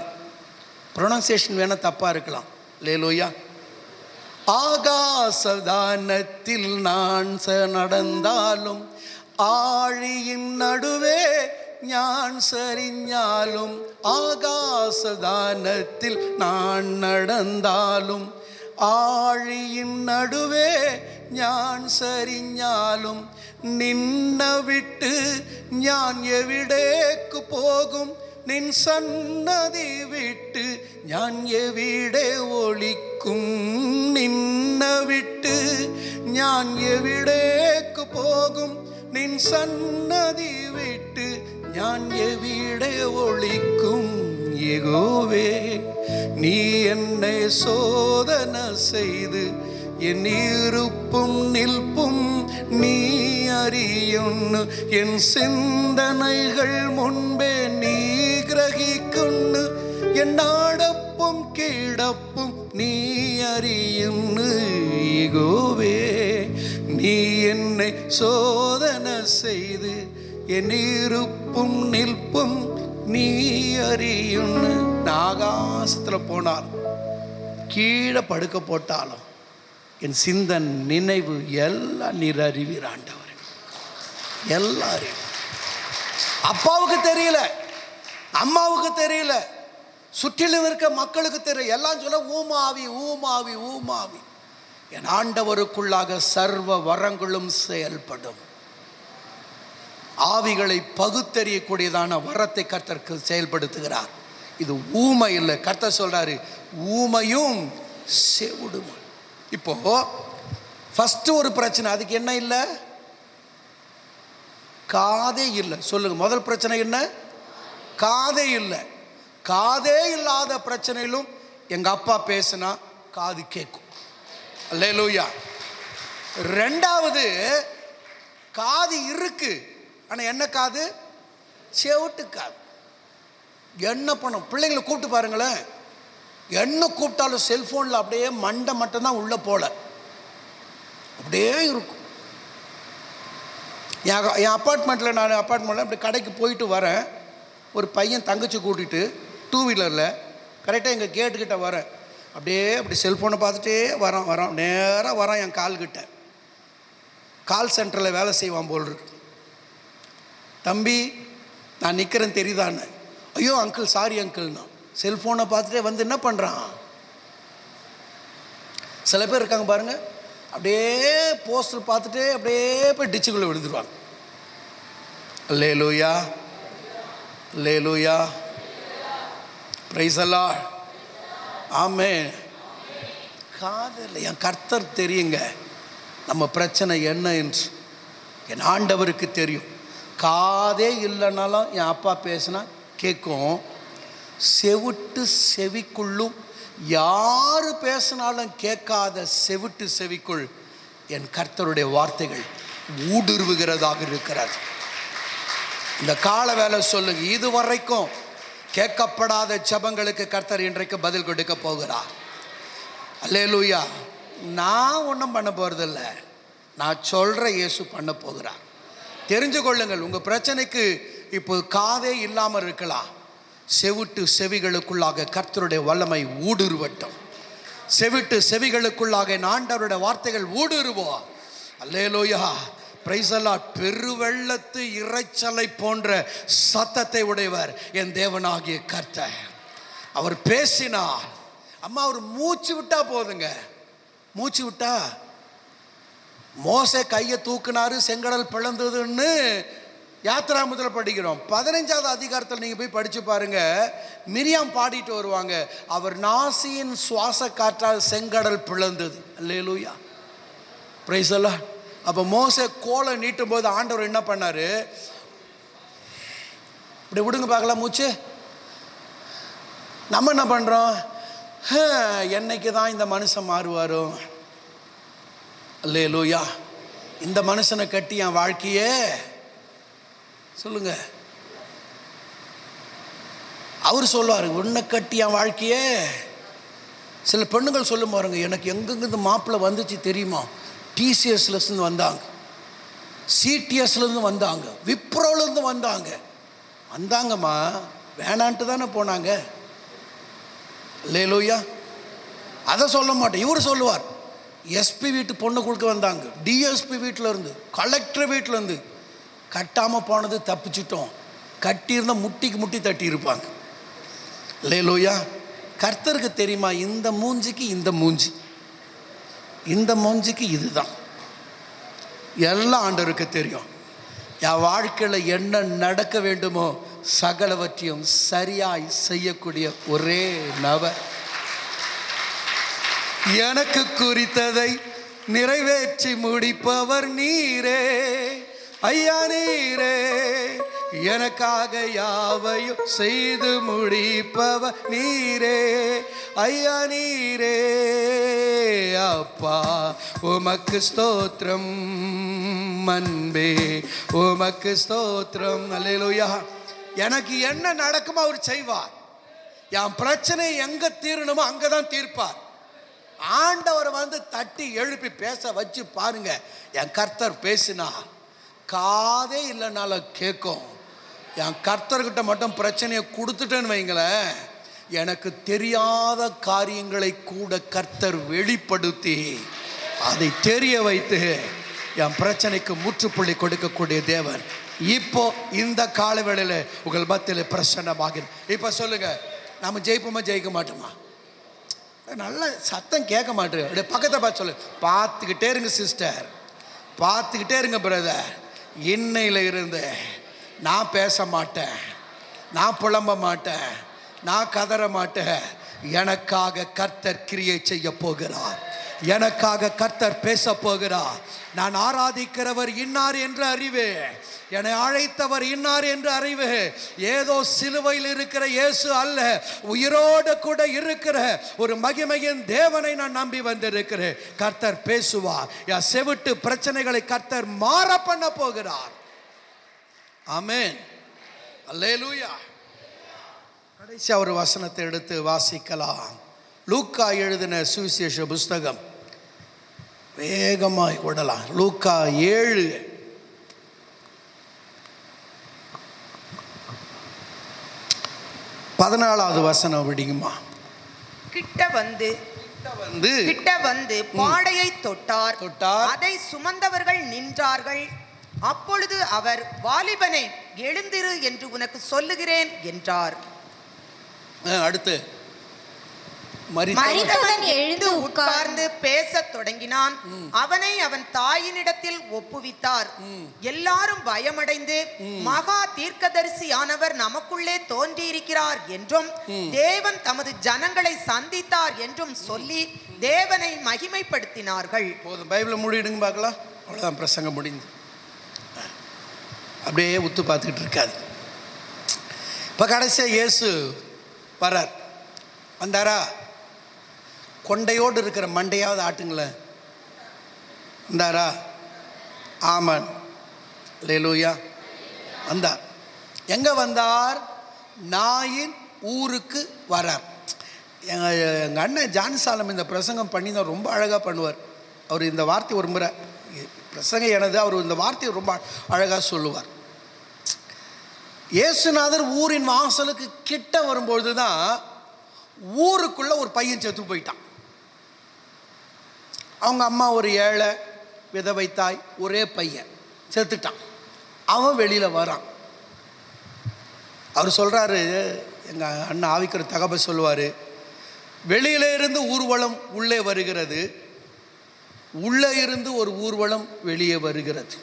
ப்ரொனன்சியேஷன் வேணால் தப்பாக இருக்கலாம். அல்லேலூயா. ஆகாசதானத்தில் நான் நடந்தாலும், ஆழியின் நடுவே ஞான் சரிஞ்சாலும், ஆகாசதானத்தில் நான் நடந்தாலும், ആഴിயின் നടുവേ ഞാൻ സരിഞ്ഞാലും, നിന്ന വിട്ട് ഞാൻ എവിടേക്ക് പോകും, നിൻ സന്നദ്ധി വിട്ട് ഞാൻ എവിടെ ഒളിക്കും, നിന്ന വിട്ട് ഞാൻ എവിടേക്ക് പോകും, നിൻ സന്നദ്ധി വിട്ട് ഞാൻ എവിടെ ഒളിക്കും. யெகோவே, நீ என்னை சோதனை செய்து என் இருப்பும் நில்ப்பும் நீ அறியுன்னு, என் சிந்தனைகள் முன்பே நீ கிரகிக்குன்னு, என் நாடப்பும் கீழப்பும் நீ அறியுன்னு. யெகோவே, நீ என்னை சோதனை செய்து என் இருப்பும் நில்ப்பும் நீ அறியுன்னு. ஆகாசத்தில் போனாலும், கீழே படுக்க போட்டாலும், என் சிந்தன் நினைவு எல்லாம் நீர் அறிவீர் ஆண்டவர், எல்லாம் அறிவு. அப்பாவுக்கு தெரியல, அம்மாவுக்கு தெரியல, சுற்றிலும் இருக்க மக்களுக்கு தெரியல. எல்லாம் சொல்ல ஊமாவி ஊமாவி ஊமாவி. என் ஆண்டவருக்குள்ளாக சர்வ வரங்களும் செயல்படும். ஆவிகளை பகுத்தறியக்கூடியதான வரத்தை கர்த்தர் செயல்படுத்துகிறார். இது ஊமை இல்லை. கர்த்தர் சொல்றாரு ஊமையும் செவிடும். இப்போ ஃபர்ஸ்ட் ஒரு பிரச்சனை, அதுக்கு என்ன இல்லை? காதே இல்லை. சொல்லுங்க, முதல் பிரச்சனை என்ன? காதே இல்லை. காதே இல்லாத பிரச்சனையிலும் எங்க அப்பா பேசினா காது கேட்கும். அல்லேலூயா. ரெண்டாவது, காது இருக்கு, ஆனா என்ன காது? செவிட்டு காது. என்ன பண்ணும்? பிள்ளைங்களை கூப்பிட்டு பாருங்களேன், என்ன கூப்பிட்டாலும் செல்போன்ல அப்படியே மண்டை மட்டும்தான் உள்ள போல அப்படியே இருக்கும். என் அப்பார்ட்மெண்ட்டில், நான் அப்பார்ட்மெண்ட்டில் அப்படி கடைக்கு போயிட்டு வரேன். ஒரு பையன் தங்கச்சி கூட்டிகிட்டு 2 வீலரில் கரெக்டாக எங்கள் கேட்டுக்கிட்ட வரேன். அப்படி செல்ஃபோனை பார்த்துட்டே வரான் நேராக வரான் என் கால்கிட்ட. கால் சென்டரில் வேலை செய்வான் போல் இருக்கு. தம்பி நான் நிற்கிறேன் தெரியுதான்னு. ஐயோ அங்கிள் சாரி அங்கிள்னா. செல்ஃபோனை பார்த்துட்டே வந்து என்ன பண்ணுறான்? சில பேர் இருக்காங்க பாருங்க, அப்படியே போஸ்டர் பார்த்துட்டு அப்படியே போய் டிச்சுக்குள்ளே விழுந்துருவாங்க. அல்லேலூயா, அல்லேலூயா, பிரைஸ் அல்லாஹ், ஆமென். காதல் என் கர்த்தர் தெரியுங்க நம்ம பிரச்சனை என்ன என்று. என் ஆண்டவருக்கு தெரியும். காதே இல்லைனாலும் என் அப்பா பேசினா கேட்கும். செவிட்டு செவிக்குள்ளும் யாரு பேசினாலும் கேட்காத செவிட்டு செவிக்குள் என் கர்த்தருடைய வார்த்தைகள் ஊடுருவுகிறதாக இருக்கிறது. இந்த கால வேலை சொல்லுங்க, இதுவரைக்கும் கேட்கப்படாத ஜெபங்களுக்கு கர்த்தர் இன்றைக்கு பதில் கொடுக்க போகிறார். அல்லேலூயா. நான் ஒன்றும் பண்ண போறதில்ல, நான் சொல்ற இயேசு பண்ண போகிறார். தெரிஞ்சு கொள்ளுங்கள், உங்க பிரச்சனைக்கு இப்போ காதே இல்லாமல் இருக்கலாம். செவிட்டு செவிகளுக்குள்ளாக கர்த்தருடைய வல்லமை ஊடுருவட்டும். செவிட்டு செவிகளுக்குள்ளாக ஆண்டவருடைய வார்த்தைகள் ஊடுருவோம். அல்லேலூயா, பிரைஸ் அல்லாஹ். பெருவெள்ளத்து இரைச்சலை போன்ற சத்தத்தை உடையவர் என் தேவனாகிய கர்த்தர். அவர் பேசினார். அம்மா அவர் மூச்சு விட்டா போதுங்க. மூச்சு விட்டா மோசே கையை தூக்குனாரு, செங்கடல் பிளந்ததுன்னு யாத்திராமத்தில் படிக்கிறோம். 15வது அதிகாரத்தில் நீங்கள் போய் படித்து பாருங்க. மிரியாம் பாடிட்டு வருவாங்க, அவர் நாசியின் சுவாச காற்றால் செங்கடல் பிளந்தது. அல்லேலூயா, பிரைஸ் அல்லாஹ். அப்போ மோசே கோலை நீட்டும் போது ஆண்டவர் என்ன பண்ணாரு? இப்படி விடுங்க பார்க்கலாம் மூச்சு. நம்ம என்ன பண்ணுறோம்? என்னைக்கு தான் இந்த மனுஷன் மாறுவாரோ? அல்லேலூயா. இந்த மனுஷனை கட்டி என் வாழ்க்கையே சொல்லுங்க. அவர் சொல்லுவாரு, உன்னை கட்டி என் வாழ்க்கையே. சில பெண்ணுகள் சொல்லும் பாருங்க, எனக்கு எங்கெங்கிருந்து மாப்பிள்ளை வந்துச்சு தெரியுமா? டிசிஎஸ்லேருந்து வந்தாங்க, சிடிஎஸ்லேருந்து வந்தாங்க, விப்ரோலேருந்து வந்தாங்க. வந்தாங்கம்மா, வேணான்ட்டு தானே போனாங்க. அல்லேலூயா. அதை சொல்ல மாட்டேன். இவர் சொல்லுவார், எஸ்பி வீட்டு பொண்ணு கொடுக்க வந்தாங்க, டிஎஸ்பி வீட்டில் இருந்து, கலெக்டர் வீட்டில் இருந்து. கட்டாமல் போனது தப்பிச்சிட்டோம், கட்டியிருந்தால் முட்டிக்கு முட்டி தட்டி இருப்பாங்க. அல்லேலூயா. கர்த்தருக்கு தெரியுமா இந்த மூஞ்சிக்கு இந்த மூஞ்சி, இந்த மூஞ்சிக்கு இதுதான். எல்லாம் ஆண்டவருக்கு தெரியும். என் வாழ்க்கையில் என்ன நடக்க வேண்டுமோ சகலவற்றையும் சரியாய் செய்யக்கூடிய ஒரே நபர். எனக்கு குறித்ததை நிறைவேற்றி முடிப்பவர் நீரே ஐயா, நீரே. எனக்காக யாவையும் செய்து முடிப்பவர் நீரே ஐயா, நீரே. அப்பா உமக்கு ஸ்தோத்திரம், அன்பே உமக்கு ஸ்தோத்திரம். அல்லேலூயா. எனக்கு என்ன நடக்குமோ அவர் செய்வார். என் பிரச்சனை எங்க தீரணுமோ அங்கதான் தீர்ப்பார். ஆண்டவர் வந்து தட்டி எழுப்பி பேச வச்சு பாருங்க. என் கர்த்தர் பேசினா காதே இல்லைனாலும் கேட்கும். என் கர்த்தர்கிட்ட மட்டும் பிரச்சனையை கொடுத்துட்டேன்னு வைங்களேன், எனக்கு தெரியாத காரியங்களை கூட கர்த்தர் வெளிப்படுத்தி அதை தெரிய வைத்து என் பிரச்சனைக்கு முற்றுப்புள்ளி கொடுக்கக்கூடிய தேவன் இப்போ இந்த காலவேளையில் உங்கள் மத்தியில் பிரசன்னமாகிறது. இப்போ சொல்லுங்க, நம்ம ஜெயிப்போமா ஜெயிக்க மாட்டோமா? நல்ல சத்தம் கேட்க மாட்டேங்க. அப்படியே பக்கத்தை பார்த்து சொல்லு, பார்த்துக்கிட்டே இருங்க சிஸ்டர், பார்த்துக்கிட்டே இருங்க பிரதர். இன்னையில இருந்து நான் பேச மாட்டேன், நான் புலம்ப மாட்டேன், நான் கதற மாட்டேன். எனக்காக கர்த்தர் கிரியை செய்ய போகிறார், எனக்காக கர்த்தர் பேச போகிறார். நான் ஆராதிக்கிறவர் இன்னார் என்று அறிவேன், என்னை அழைத்தவர் இன்னார் என்று அறிவேன். ஏதோ சிலுவையில் இருக்கிற இயேசு அல்ல, உயிரோடு கூட இருக்கிற ஒரு மகிமையின் தேவனை நான் நம்பி வந்திருக்கிறேன். கர்த்தர் பேசுவார். என் செவிட்டு பிரச்சனைகளை கர்த்தர் மாற பண்ண போகிறார். ஆமென், அல்லேலூயா. கடைசியா ஒரு வசனத்தை எடுத்து வாசிக்கலாம். லூக்கா எழுதின சுவிசேஷ புஸ்தகம், வேகமாய் விடலாம். லூக்கா 7 14வது வசனம் விடுங்கம்மா. கிட்ட வந்து பாடையை தொட்டார். அதை சுமந்தவர்கள் நின்றார்கள். அப்பொழுது அவர், வாலிபனே எழுந்திரு என்று உனக்கு சொல்லுகிறேன் என்றார். அடுத்து மரித்தவன் எழுந்து உட்கார்ந்து பேசத் தொடங்கினான். அவனை அவன் தாயினிடத்தில் ஒப்புவித்தார். எல்லாரும் பயமடைந்து, மகா தீர்க்கதரிசியானவர் நமக்குள்ளே தோன்றியிருக்கிறார் என்றும் தேவன் தமது ஜனங்களை சந்தித்தார் என்றும் சொல்லி தேவனை மகிமைப்படுத்தினார்கள். போதும், பைபிளை மூடிடுங்க பார்க்கலாம். அவ்வளோதான், பிரசங்கம் முடிந்து. அப்படியே உத்து பார்த்துக்கிட்டு இருக்காது. இப்போ கடைசியாக இயேசு வரார். வந்தாரா? கொண்டையோடு இருக்கிற மண்டையாவது ஆட்டுங்களேன். வந்தாரா? ஆமன், அல்லேலூயா. வந்தார். எங்க வந்தார்? நாயின் ஊருக்கு வரார். எங்கள் அண்ணன் ஜான்சாலம் இந்த பிரசங்கம் பண்ணி தான் ரொம்ப அழகாக பண்ணுவார். அவர் இந்த வார்த்தை ஒரு முறை, பிரசங்கம் எனது, அவர் இந்த வார்த்தையை ரொம்ப அழகாக சொல்லுவார். இயேசுநாதர் ஊரின் வாசலுக்கு கிட்ட வரும்பொழுது தான் ஊருக்குள்ள ஒரு பையன் செத்து போயிட்டான். அவங்க அம்மா ஒரு ஏழை விதவை தாய், ஒரே பையன் செத்துட்டான். அவன் வெளியில் வரான். அவர் சொல்கிறாரு, எங்கள் அண்ணன் ஆவிக்கிற தகவல் சொல்லுவார், வெளியில இருந்து ஊர்வலம் உள்ளே வருகிறது, உள்ளே இருந்து ஒரு ஊர்வலம் வெளியே வருகிறது.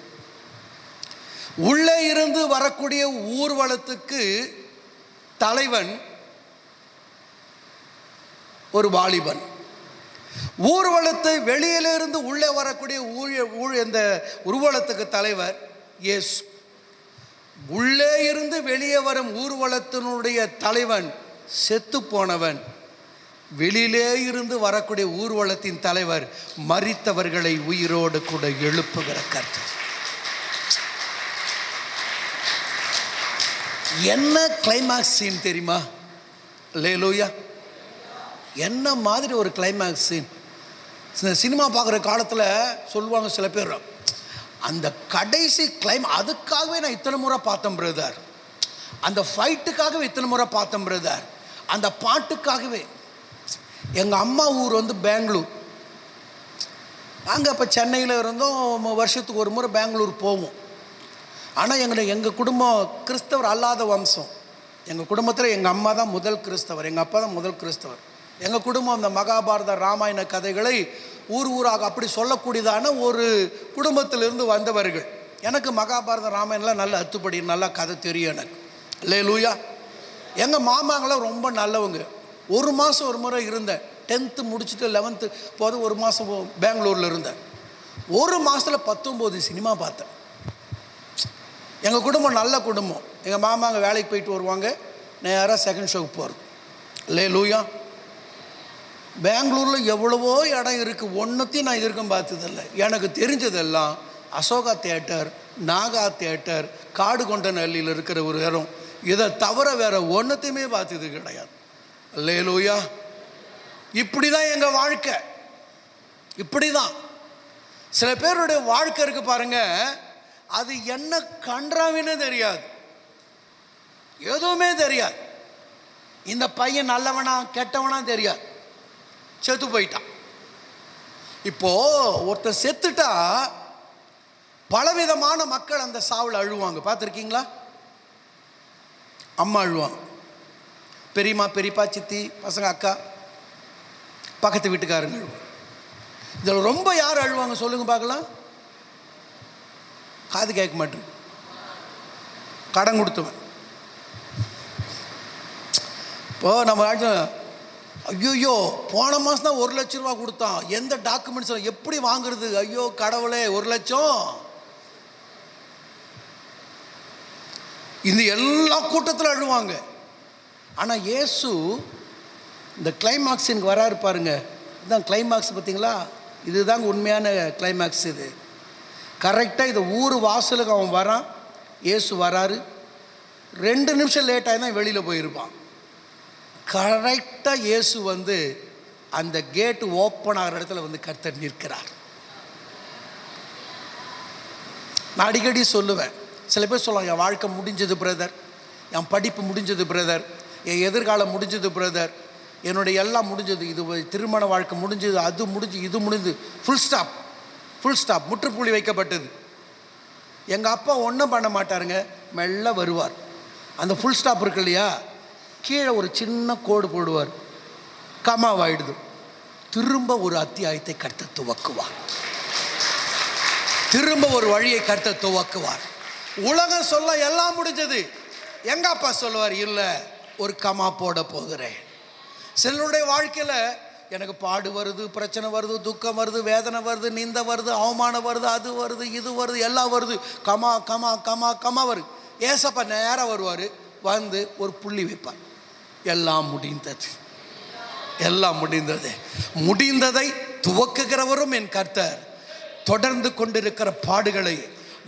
உள்ளே இருந்து வரக்கூடிய ஊர்வலத்துக்கு தலைவன் ஒரு வாலிபன். ஊர்வலத்தை வெளியிலிருந்து உள்ளே வரக்கூடிய இந்த ஊர்வலத்துக்கு தலைவர் இயேசு. உள்ளே இருந்து வெளியே வரும் ஊர்வலத்தினுடைய தலைவன் செத்து போனவன். வெளியிலே இருந்து வரக்கூடிய ஊர்வலத்தின் தலைவர் மரித்தவர்களை உயிரோடு கூட எழுப்புகிற கர்த்தர். என்ன கிளைமாக்ஸ் சீன் தெரியுமா? அல்லேலூயா. என்ன மாதிரி ஒரு கிளைமாக்ஸ் சீன். சினிமா பார்க்குற காலத்தில் சொல்லுவாங்க சில பேர், அந்த கடைசி அதுக்காகவே நான் இத்தனை முறை பார்த்தேன் பிரதர், அந்த ஃபைட்டுக்காகவே இத்தனை முறை பார்த்தேன் பிரதர், அந்த பாட்டுக்காகவே. எங்கள் அம்மா ஊர் வந்து பெங்களூர். நாங்கள் இப்போ சென்னையில் இருந்தோம், வருஷத்துக்கு ஒரு முறை பெங்களூர் போவோம். ஆனால் எங்கள் குடும்பம் கிறிஸ்தவர் அல்லாத வம்சம். எங்கள் குடும்பத்தில் எங்கள் அம்மா தான் முதல் கிறிஸ்தவர், எங்கள் அப்பா தான் முதல் கிறிஸ்தவர். எங்கள் குடும்பம் அந்த மகாபாரத ராமாயண கதைகளை ஊர் ஊராக அப்படி சொல்லக்கூடியதான ஒரு குடும்பத்திலிருந்து வந்தவர்கள். எனக்கு மகாபாரத ராமாயணம்லாம் நல்ல அத்துப்படி, நல்லா கதை தெரியும் எனக்கு. அல்லேலூயா. எங்கள் மாமாங்களாம் ரொம்ப நல்லவங்க. ஒரு மாதம் ஒரு முறை இருந்தேன். 10th முடிச்சுட்டு 11th போது ஒரு மாதம் பெங்களூரில் இருந்தேன். ஒரு மாதத்தில் 19 சினிமா பார்த்தேன். எங்கள் குடும்பம் நல்ல குடும்பம். எங்கள் மாமாங்க வேலைக்கு போயிட்டு வருவாங்க, நேராக செகண்ட் ஷோக்கு போகிறது. அல்லேலூயா. பெங்களூரில் எவ்வளவோ இடம் இருக்குது, ஒன்றுத்தையும் நான் இதற்கும் பார்த்ததில்லை. எனக்கு தெரிஞ்சதெல்லாம் அசோகா தியேட்டர், நாகா தியேட்டர், காடுகொண்டநல்லியில் இருக்கிற ஒரு இடம். இதை தவிர வேறு ஒன்றுத்தையுமே பார்த்தது கிடையாது. அல்லேலூயா. இப்படி தான் எங்கள் வாழ்க்கை. இப்படி தான் சில பேருடைய வாழ்க்கை இருக்குது பாருங்க. அது என்ன கன்றாவின்னு தெரியாது, எதுவுமே தெரியாது. இந்த பையன் நல்லவனா கெட்டவனா தெரியாது, செத்து போயிட்டான். இப்போ ஒருத்தர் செத்துட்டா பலவிதமான மக்கள் அந்த சாவில் அழுவாங்க. பார்த்துருக்கீங்களா? அம்மா அழுவாங்க, பெரியம்மா, பெரியப்பா, சித்தி, பசங்க, அக்கா, பக்கத்து வீட்டுக்காரங்க அழுவாங்க. இதில் ரொம்ப யார் அழுவாங்க சொல்லுங்க பார்க்கலாம்? காது கேட்க மாட்டேன், கடன் கொடுத்துவேன். இப்போ நம்ம ஐயோ போன மாதம் தான் 1 லட்ச ரூபா கொடுத்தான், எந்த டாக்குமெண்ட்ஸ் எப்படி வாங்குறது, ஐயோ கடவுளே 1 லட்சம். இந்த எல்லா கூட்டத்தில் அழுவாங்க. ஆனால் இயேசு இந்த கிளைமாக்ஸுக்கு வராரு பாருங்க. இதுதான் கிளைமாக்ஸ், பார்த்தீங்களா? இதுதாங்க உண்மையான கிளைமாக்ஸ். இது கரெக்டாக இது ஊர் வாசலுக்கு அவன் வரான், இயேசு வராரு. 2 நிமிஷம் லேட்டாக தான் வெளியில் போயிருப்பான். கரெக்டாக இயேசு வந்து அந்த கேட்டு ஓப்பன் ஆகிற இடத்துல வந்து கர்த்தர் நிற்கிறார். நான் அடிக்கடி சொல்லுவேன், சில பேர் சொல்லுவாங்க என் வாழ்க்கை முடிஞ்சது பிரதர், என் படிப்பு முடிஞ்சது பிரதர், என் எதிர்காலம் முடிஞ்சது பிரதர், என்னுடைய எல்லாம் முடிஞ்சது, இது திருமண வாழ்க்கை முடிஞ்சது, அது முடிஞ்சு, இது முடிஞ்சு, ஃபுல் ஸ்டாப், முற்றுப்புள்ளி வைக்கப்பட்டது. எங்கள் அப்பா ஒன்றும் பண்ண மாட்டாருங்க, மெல்ல வருவார். அந்த ஃபுல் ஸ்டாப் இருக்கு இல்லையா, கீழே ஒரு சின்ன கோடு போடுவார், கமாவாயிடுது. திரும்ப ஒரு அத்தியாயத்தை கர்த்தர் துவக்குவார், திரும்ப ஒரு வழியை கர்த்தர் துவக்குவார். உலகம் சொல்ல எல்லாம் முடிஞ்சது, எங்க அப்பா சொல்லுவார், இல்லை ஒரு கமா போட போகிறேன். சிலருடைய வாழ்க்கையில் எனக்கு பாடு வருது, பிரச்சனை வருது, துக்கம் வருது, வேதனை வருது, நிந்தை வருது, அவமானம் வருது, அது வருது, இது வருது, எல்லாம் வருது, கமா கமா கமா கமா வருது. ஏசப்பா நேராக வருவார், வந்து ஒரு புள்ளி வைப்பார், எல்லாம் முடிந்தது, எல்லாம் முடிந்தது. முடிந்ததை துவக்குகிறவரும் என் கர்த்தர், தொடர்ந்து கொண்டிருக்கிற பாடுகளை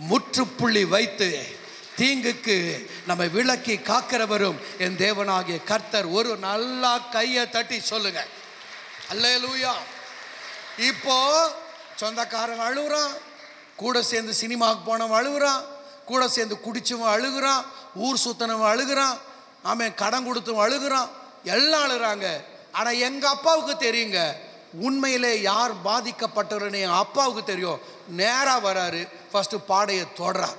முற்றுப்புள்ளி வைத்து தீங்குக்கு நம்ம விலக்கி காக்கிறவரும் என் தேவனாகிய கர்த்தர். ஒரு நல்லா கையை தட்டி சொல்லுங்க அல்லேலூயா. இப்போ சொந்தக்காரன் அழுகுறான், கூட சேர்ந்து சினிமாவுக்கு போனவன் அழுகுறான், கூட சேர்ந்து குடிச்சவன் அழுகுறான், ஊர் சுத்தனவன் அழுகுறான், ஆமாம் கடன் கொடுத்தவன் அழுகுறான், எல்லாம் அழுகிறாங்க. ஆனால் எங்கள் அப்பாவுக்கு தெரியுங்க உண்மையிலே யார் பாதிக்கப்பட்டவர்னு. என் அப்பாவுக்கு தெரியும். நேராக வராரு, ஃபஸ்ட்டு பாடையை தொடறார்,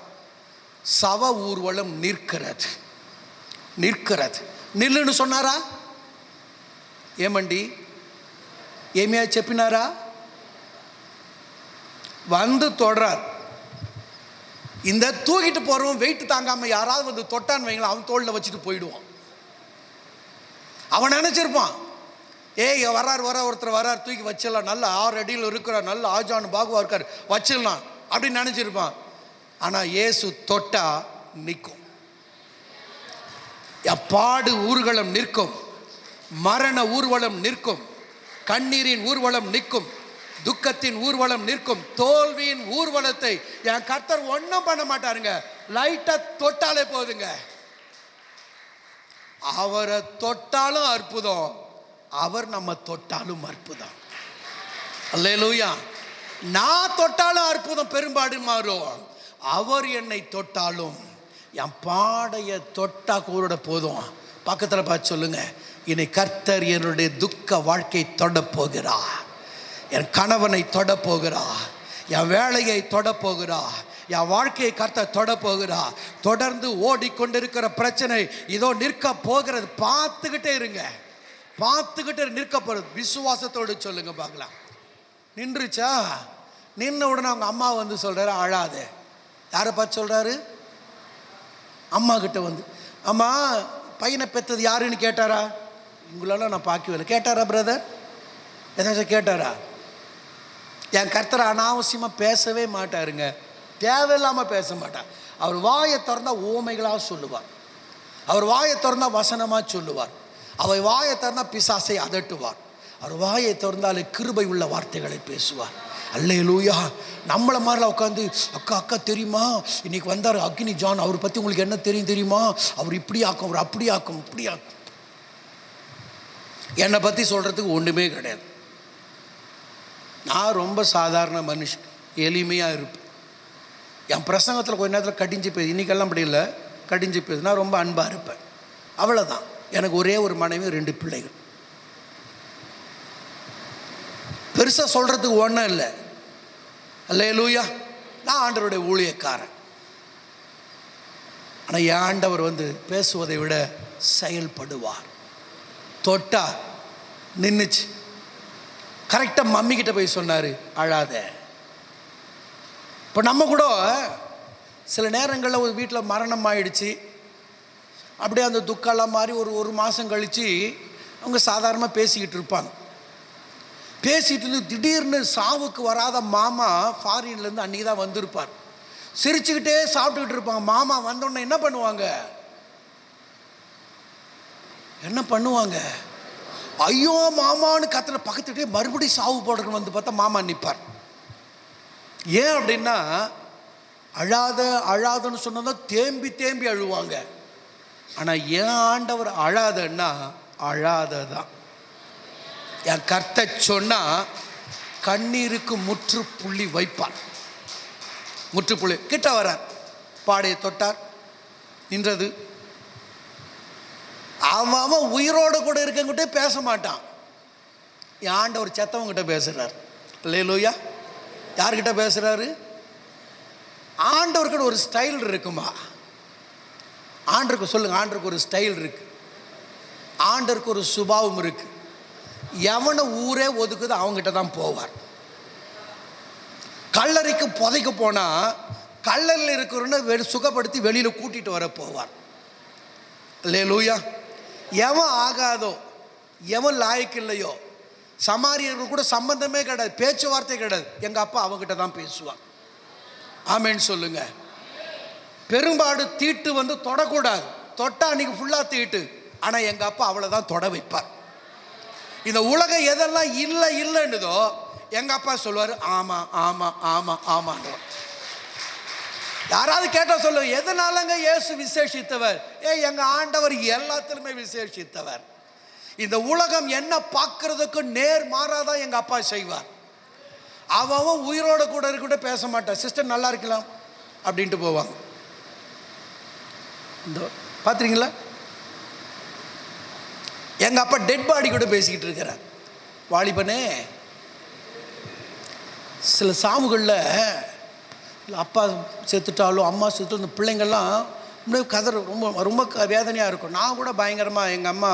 சவ ஊர்வலம் நிற்கிறது. நில்லுன்னு சொன்னாரா? ஏமண்டி ఏమియా చెప్పినారా? வந்து தொடறார். இந்த தூக்கிட்டு போறவன் வெயிட் தாங்காம யாராவது வந்து தொட்டான்னு வைங்களா, அவன் தோளில் வச்சுட்டு போயிடுவான். அவன் நினைச்சிருப்பான், ஏய் வரார் ஒருத்தர் வரார், தூக்கி வச்சிடலாம், நல்ல 6 அடியில் இருக்கிறார், நல்ல ஆஜானு பாகுவா இருக்கார், வச்சிடலாம் அப்படின்னு நினைச்சிருப்பான். ஆனா இயேசு தொட்டா நிற்கும். பாடு ஊர்வலம் நிற்கும், மரண ஊர்வலம் நிற்கும், கண்ணீரின் ஊர்வலம் நிற்கும், துக்கத்தின் ஊர்வலம் நிற்கும், தோல்வியின் ஊர்வலத்தை என் கர்த்தர் ஒன்றும் பண்ண மாட்டாருங்க, லைட்டா தொட்டாலே போதுங்க. அவரை தொட்டாலும் அற்புதம், அவர் நம்ம தொட்டாலும் அற்புதம். அல்லேலூயா. நான் தொட்டாலும் அற்புதம் பெரும்பாடு மாறும், அவர் என்னை தொட்டாலும் என் பாடைய தொட்டா கூட போதும். பக்கத்தில் பார்த்து சொல்லுங்க, என்னை கர்த்தர் என்னுடைய துக்க வாழ்க்கை தொட போகிறார், என் கணவனை தொட போகிறார், என் வேலையை தொட போகிறார், என் வாழ்க்கையை கர்த்தர் தொட போகிறார். தொடர்ந்து ஓடிக்கொண்டிருக்கிற பிரச்சனை இதோ நிற்க போகிறது. பார்த்துக்கிட்டே இருங்க, பார்த்துக்கிட்டே நிற்க போகிறது. விசுவாசத்தோடு சொல்லுங்க பார்க்கலாம். நின்றுச்சா? நின்ன உடனே அவங்க அம்மா வந்து சொல்றாரு, அழாதே. யாரை பார்த்து சொல்றாரு? அம்மா கிட்ட வந்து, அம்மா பையனை பெற்றது யாருன்னு கேட்டாரா? உங்களெல்லாம் நான் பார்க்கவில்லை. கேட்டாரா பிரதர்? ஏதாச்சும் கேட்டாரா? என் கர்த்தர் அனாவசியமாக பேசவே மாட்டாருங்க, தேவையில்லாமல் பேச மாட்டார். அவர் வாயை திறந்தா ஓமைகளாக சொல்லுவார், அவர் வாயை திறந்தா வசனமாக சொல்லுவார், அவர் வாயை திறந்தா பிசாசை அதட்டுவார், அவர் வாயை திறந்தாலே கிருபை உள்ள வார்த்தைகளை பேசுவார். அல்லேலூயா. நம்மளை மாதிரிலாம் உட்காந்து அக்கா அக்கா தெரியுமா இன்னைக்கு வந்தார் அக்னி ஜான், அவரை பற்றி உங்களுக்கு என்ன தெரியும் தெரியுமா, அவர் இப்படி ஆக்கும், அவர் அப்படி ஆக்கும், இப்படி ஆக்கும். என்னை பற்றி சொல்கிறதுக்கு ஒன்றுமே கிடையாது. நான் ரொம்ப சாதாரண மனுஷன், எளிமையாக இருப்பேன். என் பிரசங்கத்தில் கொஞ்ச நேரத்தில் கடிஞ்சு போய், இன்றைக்கெல்லாம் அப்படி இல்லை, கடிஞ்சு போய் நான் ரொம்ப அன்பாக இருப்பேன், அவ்வளோதான். எனக்கு ஒரே ஒரு மனைவி, 2 பிள்ளைகள். பெருசாக சொல்கிறதுக்கு ஒன்றும் இல்லை. அல்லேலூயா. நான் ஆண்டவருடைய ஊழியக்காரன். ஆனால் என் ஆண்டவர் பேசுவதை விட செயல்படுவார். தொட்டார், நின்றுச்சு. கரெக்டாக மம்மிக்கிட்ட போய் சொன்னார், அழாத. இப்போ நம்ம கூட சில நேரங்களில் ஒரு வீட்டில் மரணம் ஆயிடுச்சு, அப்படியே அந்த துக்கெல்லாம் மாதிரி ஒரு மாதம் கழித்து அவங்க சாதாரணமாக பேசிக்கிட்டு இருப்பாங்க. பேசிகிட்டு இருந்து திடீர்னு சாவுக்கு வராத மாமா ஃபாரின்லேருந்து அன்றைக்கி தான் வந்திருப்பார். சிரிச்சுக்கிட்டே சாப்பிட்டுக்கிட்டு இருப்பாங்க. மாமா வந்தோடனே என்ன பண்ணுவாங்க? ஐயோ மாமான்னு கத்துல பக்கத்துக்கிட்டே மறுபடியும் சாவு போடுறன்னு பார்த்தா மாமா நிற்பார். ஏன் அப்படின்னா, அழாதன்னு சொன்னதான் தேம்பி அழுவாங்க. ஆனால் என் ஆண்டவர் அழாதன்னா அழாததான். என் கர்த்தர் சொன்னா கண்ணீருக்கு முற்றுப்புள்ளி வைப்பார். முற்றுப்புள்ளி கிட்ட வரார், பாடையை தொட்டார், நின்றது. அவன் உயிரோடு கூட இருக்கங்கிட்டே பேச மாட்டான். என் ஆண்டவர் செத்தவங்கிட்ட பேசுறார். அல்லேலூயா. யார்கிட்ட பேசுறாரு? ஆண்டவர்கிட்ட ஒரு ஸ்டைல் இருக்குமா? ஆண்டருக்கு சொல்லுங்க, ஆண்டருக்கு ஒரு ஸ்டைல் இருக்கு, ஆண்டருக்கு ஒரு சுபாவம் இருக்கு. எவனை ஊரே ஒதுக்குது அவங்ககிட்ட தான் போவார். கல்லறைக்கு புதைக்க போனா கல்லறையில் இருக்கிறவனை சுகப்படுத்தி வெளியில கூட்டிட்டு வர போவார். அல்லேலூயா. எவன் ஆகாதோ, எவன் லாய்க்கு இல்லையோ, சமாரியர்கள் கூட சம்பந்தமே கிடையாது, பேச்சுவார்த்தை கிடையாது, எங்க அப்பா அவங்ககிட்ட தான் பேசுவார். ஆமேன்னு சொல்லுங்க. பெரும்பாடு தீட்டு தொடக்கூடாது, தொட்டா அன்னைக்கு ஃபுல்லா தீட்டு. ஆனா எங்க அப்பா அவ்வளவுதான் தொட வைப்பார். இந்த உலகம் எதெல்லாம் இல்லைன்னுதோ எங்க அப்பா சொல்லுவாரு, ஆமா ஆமா ஆமா ஆமான்ற. யாராவது கேட்டா சொல்லுங்க, எதனாலங்க இயேசு விசேஷித்தவர்? எங்க ஆண்டவர் எல்லாத்திலுமே விசேஷித்தவர். இந்த உலகம் என்ன பார்க்கறதுக்கு நேர் மாறாதான் எங்க அப்பா செய்வார். அவன் உயிரோட கூட இருக்கிட்ட பேச மாட்டான். சிஸ்டர் நல்லா இருக்கலாம் அப்படின்ட்டு போவாங்க. இந்த பாத்தீங்களா, எங்க அப்பா டெட் பாடி கூட பேசிக்கிட்டு இருக்கிறார். வாலிபனே, சில சாவுகளில் அப்பா செத்துட்டாலும் அம்மா செத்துட்டாலும் இந்த பிள்ளைங்கள்லாம் கதற ரொம்ப ரொம்ப வேதனையாக இருக்கும். நான் கூட பயங்கரமாக, எங்கள் அம்மா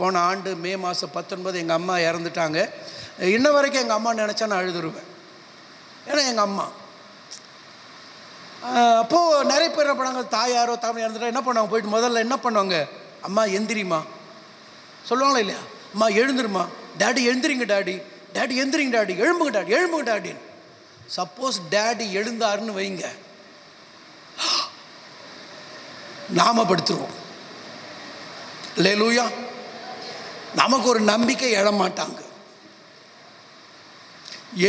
போன ஆண்டு மே மாதம் 19 எங்கள் அம்மா இறந்துட்டாங்க. இன்ன வரைக்கும் எங்கள் அம்மா நினச்சா நான் அழுதுருவேன். ஏன்னா எங்கள் அம்மா அப்போது நிறைய பேர் என்ன பண்ணாங்க, தாயாரோ தாமரை இறந்துட்டா என்ன பண்ணுவாங்க, போயிட்டு முதல்ல என்ன பண்ணுவாங்க, அம்மா எந்திரிம்மா சொல்லுவாங்களா இல்லையா, அம்மா எழுந்துருமா, டேடி எழுந்திரிங்க டாடி, டேடி எந்திரிங்க டாடி, எழும்புங்க டாடின்னு. சப்போஸ் டேடி எழுந்தாருன்னு வைங்க, நாமப்படுத்துருவோம். அல்லேலூயா. நமக்கு ஒரு நம்பிக்கை எழ மாட்டாங்க.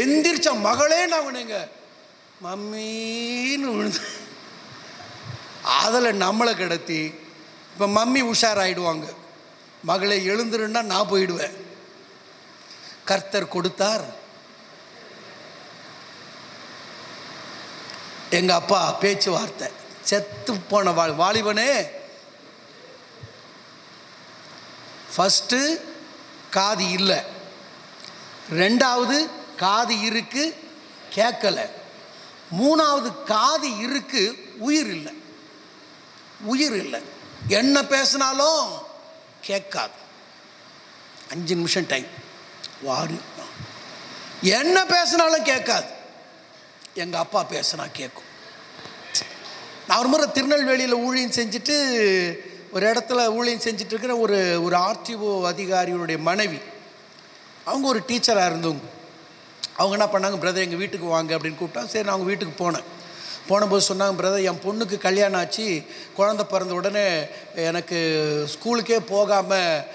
எந்திரிச்ச மகளே நான் மம்மின்னு விழுந்து அதில் நம்மளை கிடத்தி இப்போ மம்மி உஷாராயிடுவாங்க. மகளை எழுந்துருன்னா நான் போயிடுவேன். கர்த்தர் கொடுத்தார். எங்க அப்பா பேச்சுவார்த்தை, செத்து போன வாலிபனே, ஃபஸ்ட்டு காது இல்லை, ரெண்டாவது காது இருக்கு கேட்கல, மூணாவது காது இருக்கு உயிர் இல்லை. என்ன பேசினாலும் கேட்காது. 5 நிமிஷம் டைம் வாரு, என்ன பேசினாலும் கேட்காது. எங்க அப்பா பேசினா கேட்கும். நான் ஒரு முறை திருநெல்வேலியில் ஊழியம் செஞ்சுட்டு ஒரு இடத்துல ஊழியம் செஞ்சுட்டு இருக்கிற ஒரு ஆர்டிஓ அதிகாரியுடைய மனைவி, அவங்க ஒரு டீச்சராக இருந்தவங்க. அவங்க என்ன பண்ணாங்க, பிரதர் எங்கள் வீட்டுக்கு வாங்க அப்படின்னு கூப்பிட்டா. சரி, நான் அவங்க வீட்டுக்கு போனபோது சொன்னாங்க, பிரதர் என் பொண்ணுக்கு கல்யாணம் ஆச்சு, குழந்தை பிறந்த உடனே எனக்கு ஸ்கூலுக்கே போகாமல்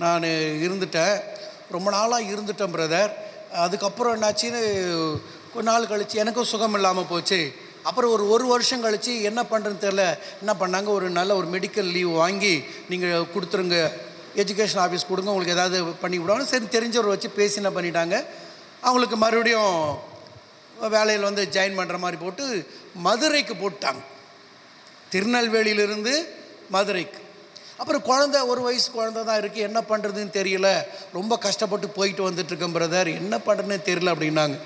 நான் இருந்துட்டேன், ரொம்ப நாளாக இருந்துட்டேன் பிரதர். அதுக்கப்புறம் என்னாச்சுன்னு கொஞ்ச நாள் கழித்து எனக்கும் சுகம் இல்லாமல் போச்சு. அப்புறம் ஒரு வருஷம் கழித்து என்ன பண்ணுறதுன்னு தெரில, என்ன பண்ணாங்க, ஒரு நல்ல ஒரு மெடிக்கல் லீவ் வாங்கி நீங்கள் கொடுத்துருங்க, எஜுகேஷன் ஆஃபீஸ் கொடுங்க, உங்களுக்கு ஏதாவது பண்ணி விடுவாங்க. சரி, தெரிஞ்சவர் வச்சு பேசி என்ன பண்ணிட்டாங்க, அவங்களுக்கு மறுபடியும் வேலையில் ஜாயின் பண்ணுற மாதிரி போட்டு மதுரைக்கு போட்டாங்க. திருநெல்வேலியிலிருந்து மதுரைக்கு. அப்புறம் குழந்தை, 1 வயசு குழந்தை தான் இருக்குது, என்ன பண்ணுறதுன்னு தெரியல, ரொம்ப கஷ்டப்பட்டு போயிட்டு வந்துட்டுருக்கேன் பிரதர், என்ன பண்ணுறதுன்னு தெரியல அப்படின்னாங்க.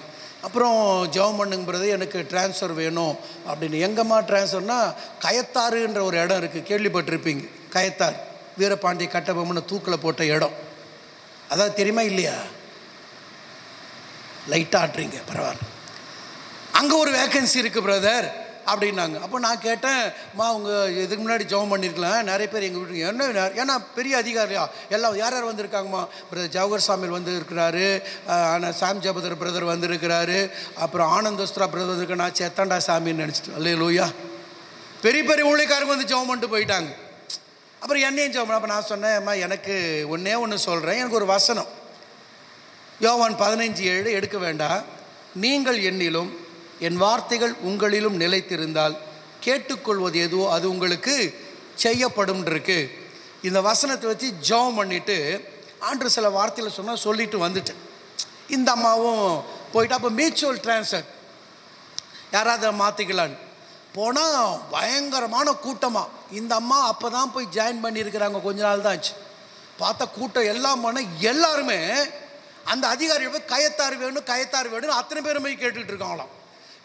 அப்புறம் ஜெபம் பண்ணுங்கிறது எனக்கு ட்ரான்ஸ்ஃபர் வேணும் அப்படின்னு. எங்கம்மா ட்ரான்ஸ்ஃபர்னா, கயத்தாறுன்ற ஒரு இடம் இருக்குது, கேள்விப்பட்டிருப்பீங்க. கயத்தாறு வீரபாண்டிய கட்டபொம்மனை தூக்கில் போட்ட இடம். அதாவது தெரியுமா இல்லையா? லைட்டாக ஆட்டுறீங்க, பரவாயில்ல. அங்கே ஒரு வேக்கன்சி இருக்குது பிரதர் அப்படின்னாங்க. அப்போ நான் கேட்டேன், உங்கள் இதுக்கு முன்னாடி ஜெபம் பண்ணியிருக்கலாம், நிறைய பேர் எங்கள் வீட்டுக்கு என்ன, ஏன்னா பெரிய அதிகாரியா எல்லாம் யார் யார் வந்திருக்காங்கம்மா, பிரதர் ஜவஹர் சாமில் வந்து இருக்கிறாரு, சாம் ஜபதர் பிரதர் வந்திருக்கிறாரு, அப்புறம் ஆனந்தோஸ்திரா பிரதர் வந்திருக்க. நான் சேத்தாண்டா சாமின்னு நினச்சிட்டு, அல்லேலூயா, பெரிய பெரிய ஊழியக்காரங்க வந்து ஜெபம் பண்ணிட்டு போயிட்டாங்க. அப்புறம் என்னையும் ஜெபம் பண்ண. அப்போ நான் சொன்னேன், அம்மா எனக்கு ஒன்று சொல்கிறேன், எனக்கு ஒரு வசனம் யோவான் 15:7 எடுக்க வேண்டாம். நீங்கள் என்னிலும் என் வார்த்தைகள் உங்களிலும் நிலைத்திருந்தால் கேட்டுக்கொள்வது எதுவோ அது உங்களுக்கு செய்யப்படும் இருக்கு. இந்த வசனத்தை வச்சு ஜெபம் பண்ணிவிட்டு ஆண்டு சில வார்த்தையில் சொன்னால் சொல்லிட்டு வந்துட்டேன். இந்த அம்மாவும் போயிட்டு அப்போ மியூச்சுவல் ட்ரான்ஸ்ஃபர் யாராவது மாற்றிக்கலான்னு போனால் பயங்கரமான கூட்டமாக. இந்த அம்மா அப்போ தான் போய் ஜாயின் பண்ணியிருக்கிறாங்க, கொஞ்ச நாள் தான் ஆச்சு. பார்த்தா கூட்டம் எல்லாம் போனால் எல்லாருமே அந்த அதிகாரியை போய் கயத்தாறு வேணும் கயத்தாறு வேணும்னு அத்தனை பேரும் போய் கேட்டுக்கிட்டு இருக்காங்களாம்.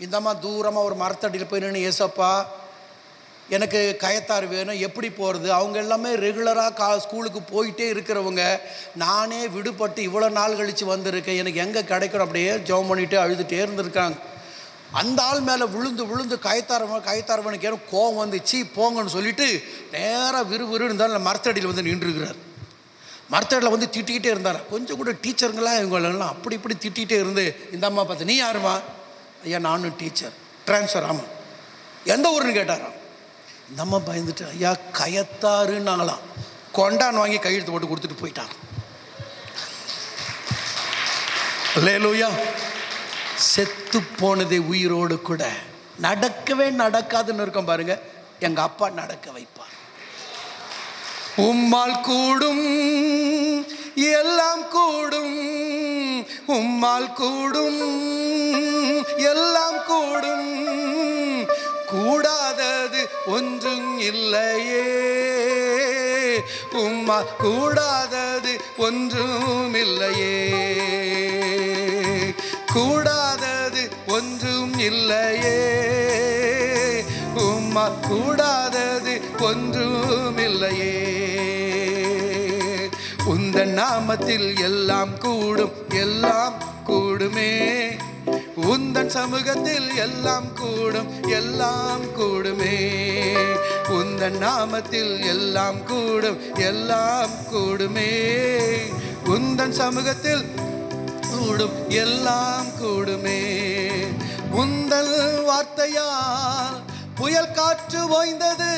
இந்த அம்மா தூரமாக ஒரு மரத்தடியில் போய் நின்று, ஏசப்பா எனக்கு கயத்தாறு வேணும், எப்படி போகிறது? அவங்க எல்லாமே ரெகுலராக ஸ்கூலுக்கு போயிட்டே இருக்கிறவங்க, நானே விடுபட்டு இவ்வளோ நாள் கழித்து வந்திருக்கேன், எனக்கு எங்கே கிடைக்கணும்? அப்படியே ஜெபம் பண்ணிகிட்டே அழுதுகிட்டே இருந்திருக்காங்க. அந்த ஆள் மேலே விழுந்து விழுந்து கயத்தாரவனுக்கு ஏன்னா கோவம் வந்துச்சு, போங்கன்னு சொல்லிட்டு நேராக விறுவிறு இருந்தாலும் மரத்தடியில் வந்து நின்றுருக்கிறார். மரத்தடியில் வந்து திட்டிக்கிட்டே இருந்தார். கொஞ்சம் கூட டீச்சருங்களாம் இவங்களெல்லாம் அப்படி இப்படி திட்டிகிட்டே இருந்து இந்த அம்மா பார்த்து, நீ யாருமா? ஐயா நானும் டீச்சர், ட்ரான்ஸ்ஃபர். ஆமாம், எந்த ஊருன்னு கேட்டாராம். இந்த அம்மா பயந்துட்டு, ஐயா கயத்தாறுன்னாங்களாம். கொண்டான்னு வாங்கி கையெழுத்து போட்டு கொடுத்துட்டு போயிட்டாங்க. அல்லேலூயா. செத்து போனதை உயிரோடு கூட நடக்கவே நடக்காதுன்னு இருக்கும் பாருங்க, எங்கள் அப்பா நடக்க வைப்பார். உம்மால் கூடும் எல்லாம் கூடும், உம்மால் கூடும் எல்லாம் கூடும், கூடாதது ஒன்றும் இல்லையே, உம்மால் கூடாதது ஒன்றும் இல்லையே, கூடாதது ஒன்றும் இல்லையே, உம்மால் கூடாதது ஒன்றும் இல்லையே. உந்தன் நாமத்தில் எல்லாம் கூடும், எல்லாம் கூடுமே, உந்தன் சமூகத்தில் எல்லாம் கூடும், எல்லாம் கூடுமே, உந்தன் நாமத்தில் எல்லாம் கூடும், எல்லாம் கூடுமே, உந்தன் சமூகத்தில் கூடும், எல்லாம் கூடுமே. உந்தல் வார்த்தையால் புயல் காற்று ஓய்ந்தது,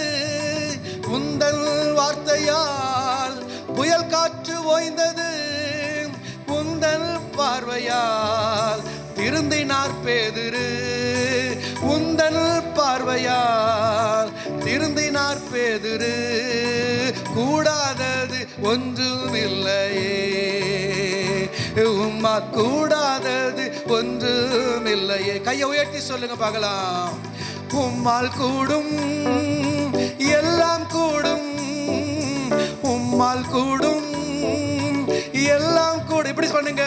உந்தல் வார்த்தையால் புயல் காற்று ஓய்ந்தது, உந்தல் பார்வையால் திருந்தினார் பேதுரு, உந்தல் பார்வையால் திருந்தினார் பேதுரு, கூடாதது ஒன்றும் இல்லையே, உம்மா கூடாதது ஒன்றும் இல்லையே. கையை உயர்த்தி சொல்லுங்க பார்க்கலாம். உம்மால் கூடும் எல்லாம் கூடும், உம்மால் கூடும் எல்லாம் கூடும். இப்படி சொல்லுங்க,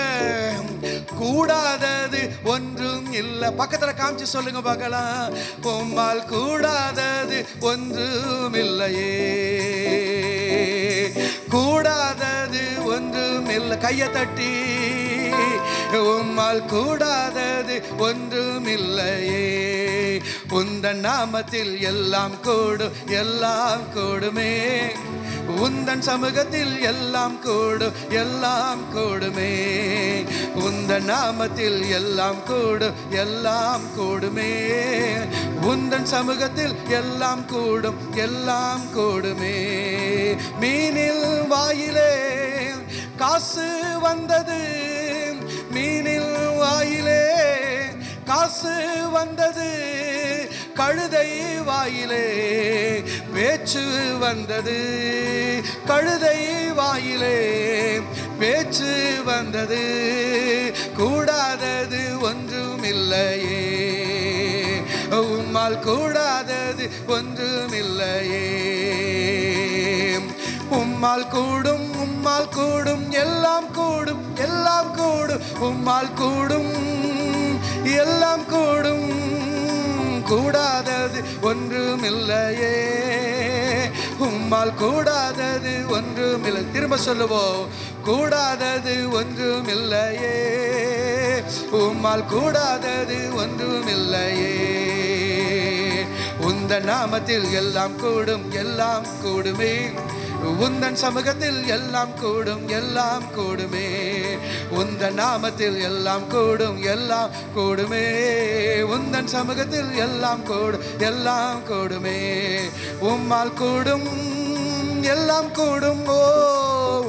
கூடாதது ஒன்றும் இல்லை. பக்கத்துல காமிச்சு சொல்லுங்க பார்க்கலாம். உம்மால் கூடாதது ஒன்றும் இல்லையே, கூடாதது ஒன்றும் இல்லை. கையை தட்டி, உம்மால் கூடாதது ஒன்றும் இல்லையே, உந்தன் நாமத்தில் எல்லாம் கூடும், எல்லாம் கூடுமே, உந்தன் சமூகத்தில் எல்லாம் கூடும், எல்லாம் கூடுமே, உந்தன் நாமத்தில் எல்லாம் கூடும், எல்லாம் கூடுமே, உந்தன் சமூகத்தில் எல்லாம் கூடும், எல்லாம் கூடுமே. மீனில் வாயிலே காசு வந்தது, மீனில் வாயிலே காசு வந்தது, கழுதை வாயிலே பேச்சு வந்தது, கழுதை வாயிலே பேச்சு வந்தது, கூடாதது ஒன்றும் இல்லையே, உம்மால் கூடாதது ஒன்றும் இல்லையே, உம்மால் கூடும், உம்மால் கூடும், எல்லாம் கூடும், எல்லாம் கூடும், உம்மால் கூடும் எல்லாம் கூடும், கூடாதது ஒன்றுமில்லையே, உம்மால் கூடாதது ஒன்றுமில்லை. திரும்ப சொல்லுவோம், கூடாதது ஒன்றுமில்லையே, உம்மால் கூடாதது ஒன்றுமில்லையே. உந்தன் நாமத்தில் எல்லாம் கூடும், எல்லாம் கூடுமே, உந்தன் சமூகத்தில் எல்லாம் கூடும், எல்லாம் கூடுமே, உந்தன் நாமத்தில் எல்லாம் கூடும், எல்லாம் கூடுமே, உந்தன் சமூகத்தில் எல்லாம் கூடும், எல்லாம் கூடுமே. உம்மால் கூடும், எல்லாம் கூடும், ஓ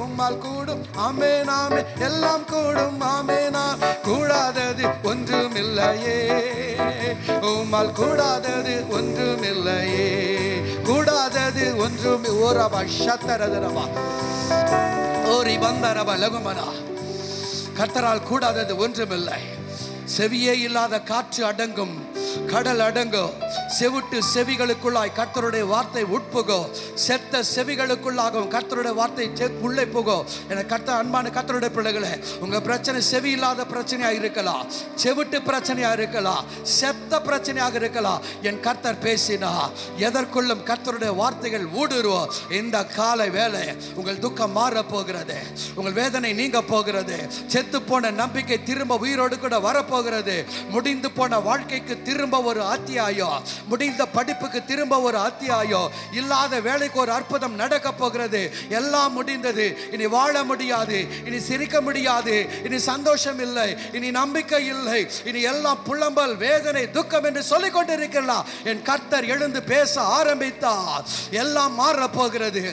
உம்மால் கூடும், ஆமென் ஆமென், எல்லாம் கூடும், ஆமென். கூடாதது ஒன்றுமில்லையே, உம்மால் கூடாதது ஒன்றுமில்லையே, கூடாதது ஒன்றும். ஓரபா ஷத்தரதரபா ஓரி பந்தரபா லகுமனா. கர்த்தரால் கூடாதது ஒன்றுமில்லை. செவியே இல்லாத காற்று அடங்கும், கடல் அடங்கும், செவிட்டு செவிகளுக்குள்ளாய் கர்த்தருடைய வார்த்தை உட்புகும், செத்த செவிகளுக்குள்ளாகும் கர்த்தருடைய வார்த்தை உள்ளே போகும். என கர்த்தர் அன்பான கர்த்தருடைய பிள்ளைகளே, உங்க பிரச்சனை செவி இல்லாத பிரச்சனையா இருக்கலாம், செவிட்டு பிரச்சனையா இருக்கலாம், செத்த பிரச்சனையாக இருக்கலாம். என் கர்த்தர் பேசினா எதற்குள்ளும் கர்த்தருடைய வார்த்தைகள் ஊடுருவோம். இந்த காலை வேலை உங்கள் துக்கம் மாற போகிறது, உங்கள் வேதனை நீங்க போகிறது, செத்து போன நம்பிக்கை திரும்ப உயிரோடு கூட வரப்போகிறது, முடிந்து போன வாழ்க்கைக்கு திரும்ப ஒரு அத்தியாயம், முடிந்த படிப்புக்கு திரும்ப ஒரு அத்தியாயம், இல்லாத வேலைக்கு ஒரு அற்புதம் நடக்க போகிறது. எல்லாம் முடிந்தது, இனி வாழ முடியாது, இனி சிரிக்க முடியாது, இனி சந்தோஷம் இல்லை, இனி நம்பிக்கை இல்லை, இனி எல்லாம் புலம்பல் வேதனை துக்கம் என்று சொல்லிக் கொண்டிருக்கலாம். என் கர்த்தர் எழுந்து பேச ஆரம்பித்தார். எல்லாம் மாற போகிறது,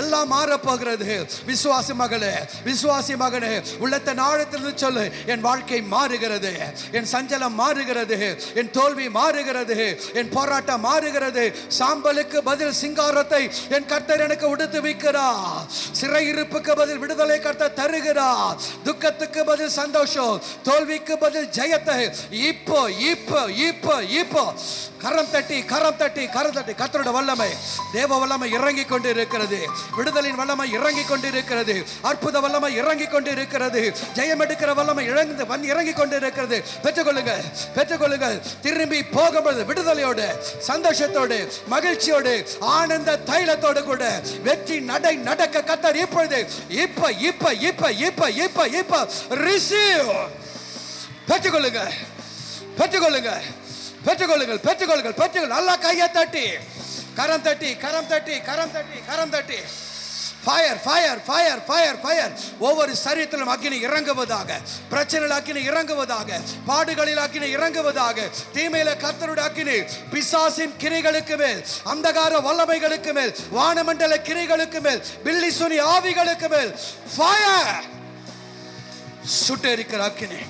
எல்லாம் மாற போகிறது. விசுவாசி மகளே, விசுவாசி மகனே, உள்ளத்தை ஆழத்திலிருந்து சொல்லு, என் வாழ்க்கை மாறுகிறது, என் சஞ்சலம் மாறுகிறது, என் தோல்வி மாறுகிறது, என் போராட்டம் மாறுகிறது. சாம்பலுக்கு பதில் சிங்காரத்தை என் கர்த்தர் எனக்கு உடுத்து வைக்கிறார், சிறையிருப்புக்கு பதில் விடுதலை கர்த்தர் தருகிறார், துக்கத்துக்கு பதில் சந்தோஷம், தோல்விக்கு பதில் ஜெயத்தை. இப்போ இப்போ இப்போ இப்போ கரம் தட்டி கரம் தட்டி கரம் தட்டி கர்த்தருடைய வல்லமை, தேவ வல்லமை இறங்கி கொண்டு இருக்கிறது, விடுதலின் வல்லமை இறங்கி கொண்டு இருக்கிறது, அற்புத வல்லமை இறங்கி கொண்டு இருக்கிறது, ஜெயம் எடுக்கிற வல்லமை இறங்கி கொண்டு இருக்கிறது. பெற்றுக்கொள்ளுங்கள், பெற்றுக்கொள்ளுங்கள். திரும்பி போகும்போது விடுதலையோடு, சந்தோஷத்தோடு, மகிழ்ச்சியோடு, ஆனந்த தைலத்தோடு கூட வெற்றி நடை நடக்க கர்த்தர் இப்பொழுது இப்ப இப்ப இப்ப இப்ப இப்ப இப்ப ரிசீவ். பெற்றுக்கொள்ளுங்க, பெற்றுக்கொள்ளுங்க, பெற்றுக்கொள்ளுங்கள், பெற்றுக்கொள்ளுங்கள், பெற்றுக்கொள்ளுங்கள். நல்லா கையை தட்டி கரம் தட்டி கரம் தட்டி கரம் தட்டி கரம் தட்டி. Fire fire fire fire fire. ஒவ்வொரு சரீரத்திலும் அக்கினி இறங்குவதாக, பிரச்சனையில் அக்கினி இறங்குவதாக, பாடுகளில் அக்கினி இறங்குவதாக. தீமையில கர்த்தருடைய அக்கினி பிசாசின் கிரைகளுக்கு மேல், அந்தகார வல்லமைகளுக்கு மேல், வானமண்டல கிரைகளுக்கு மேல், பில்லி சுனி ஆவிகளுக்கு மேல் ஃபயர் சுட்டு இருக்கிற அக்கினி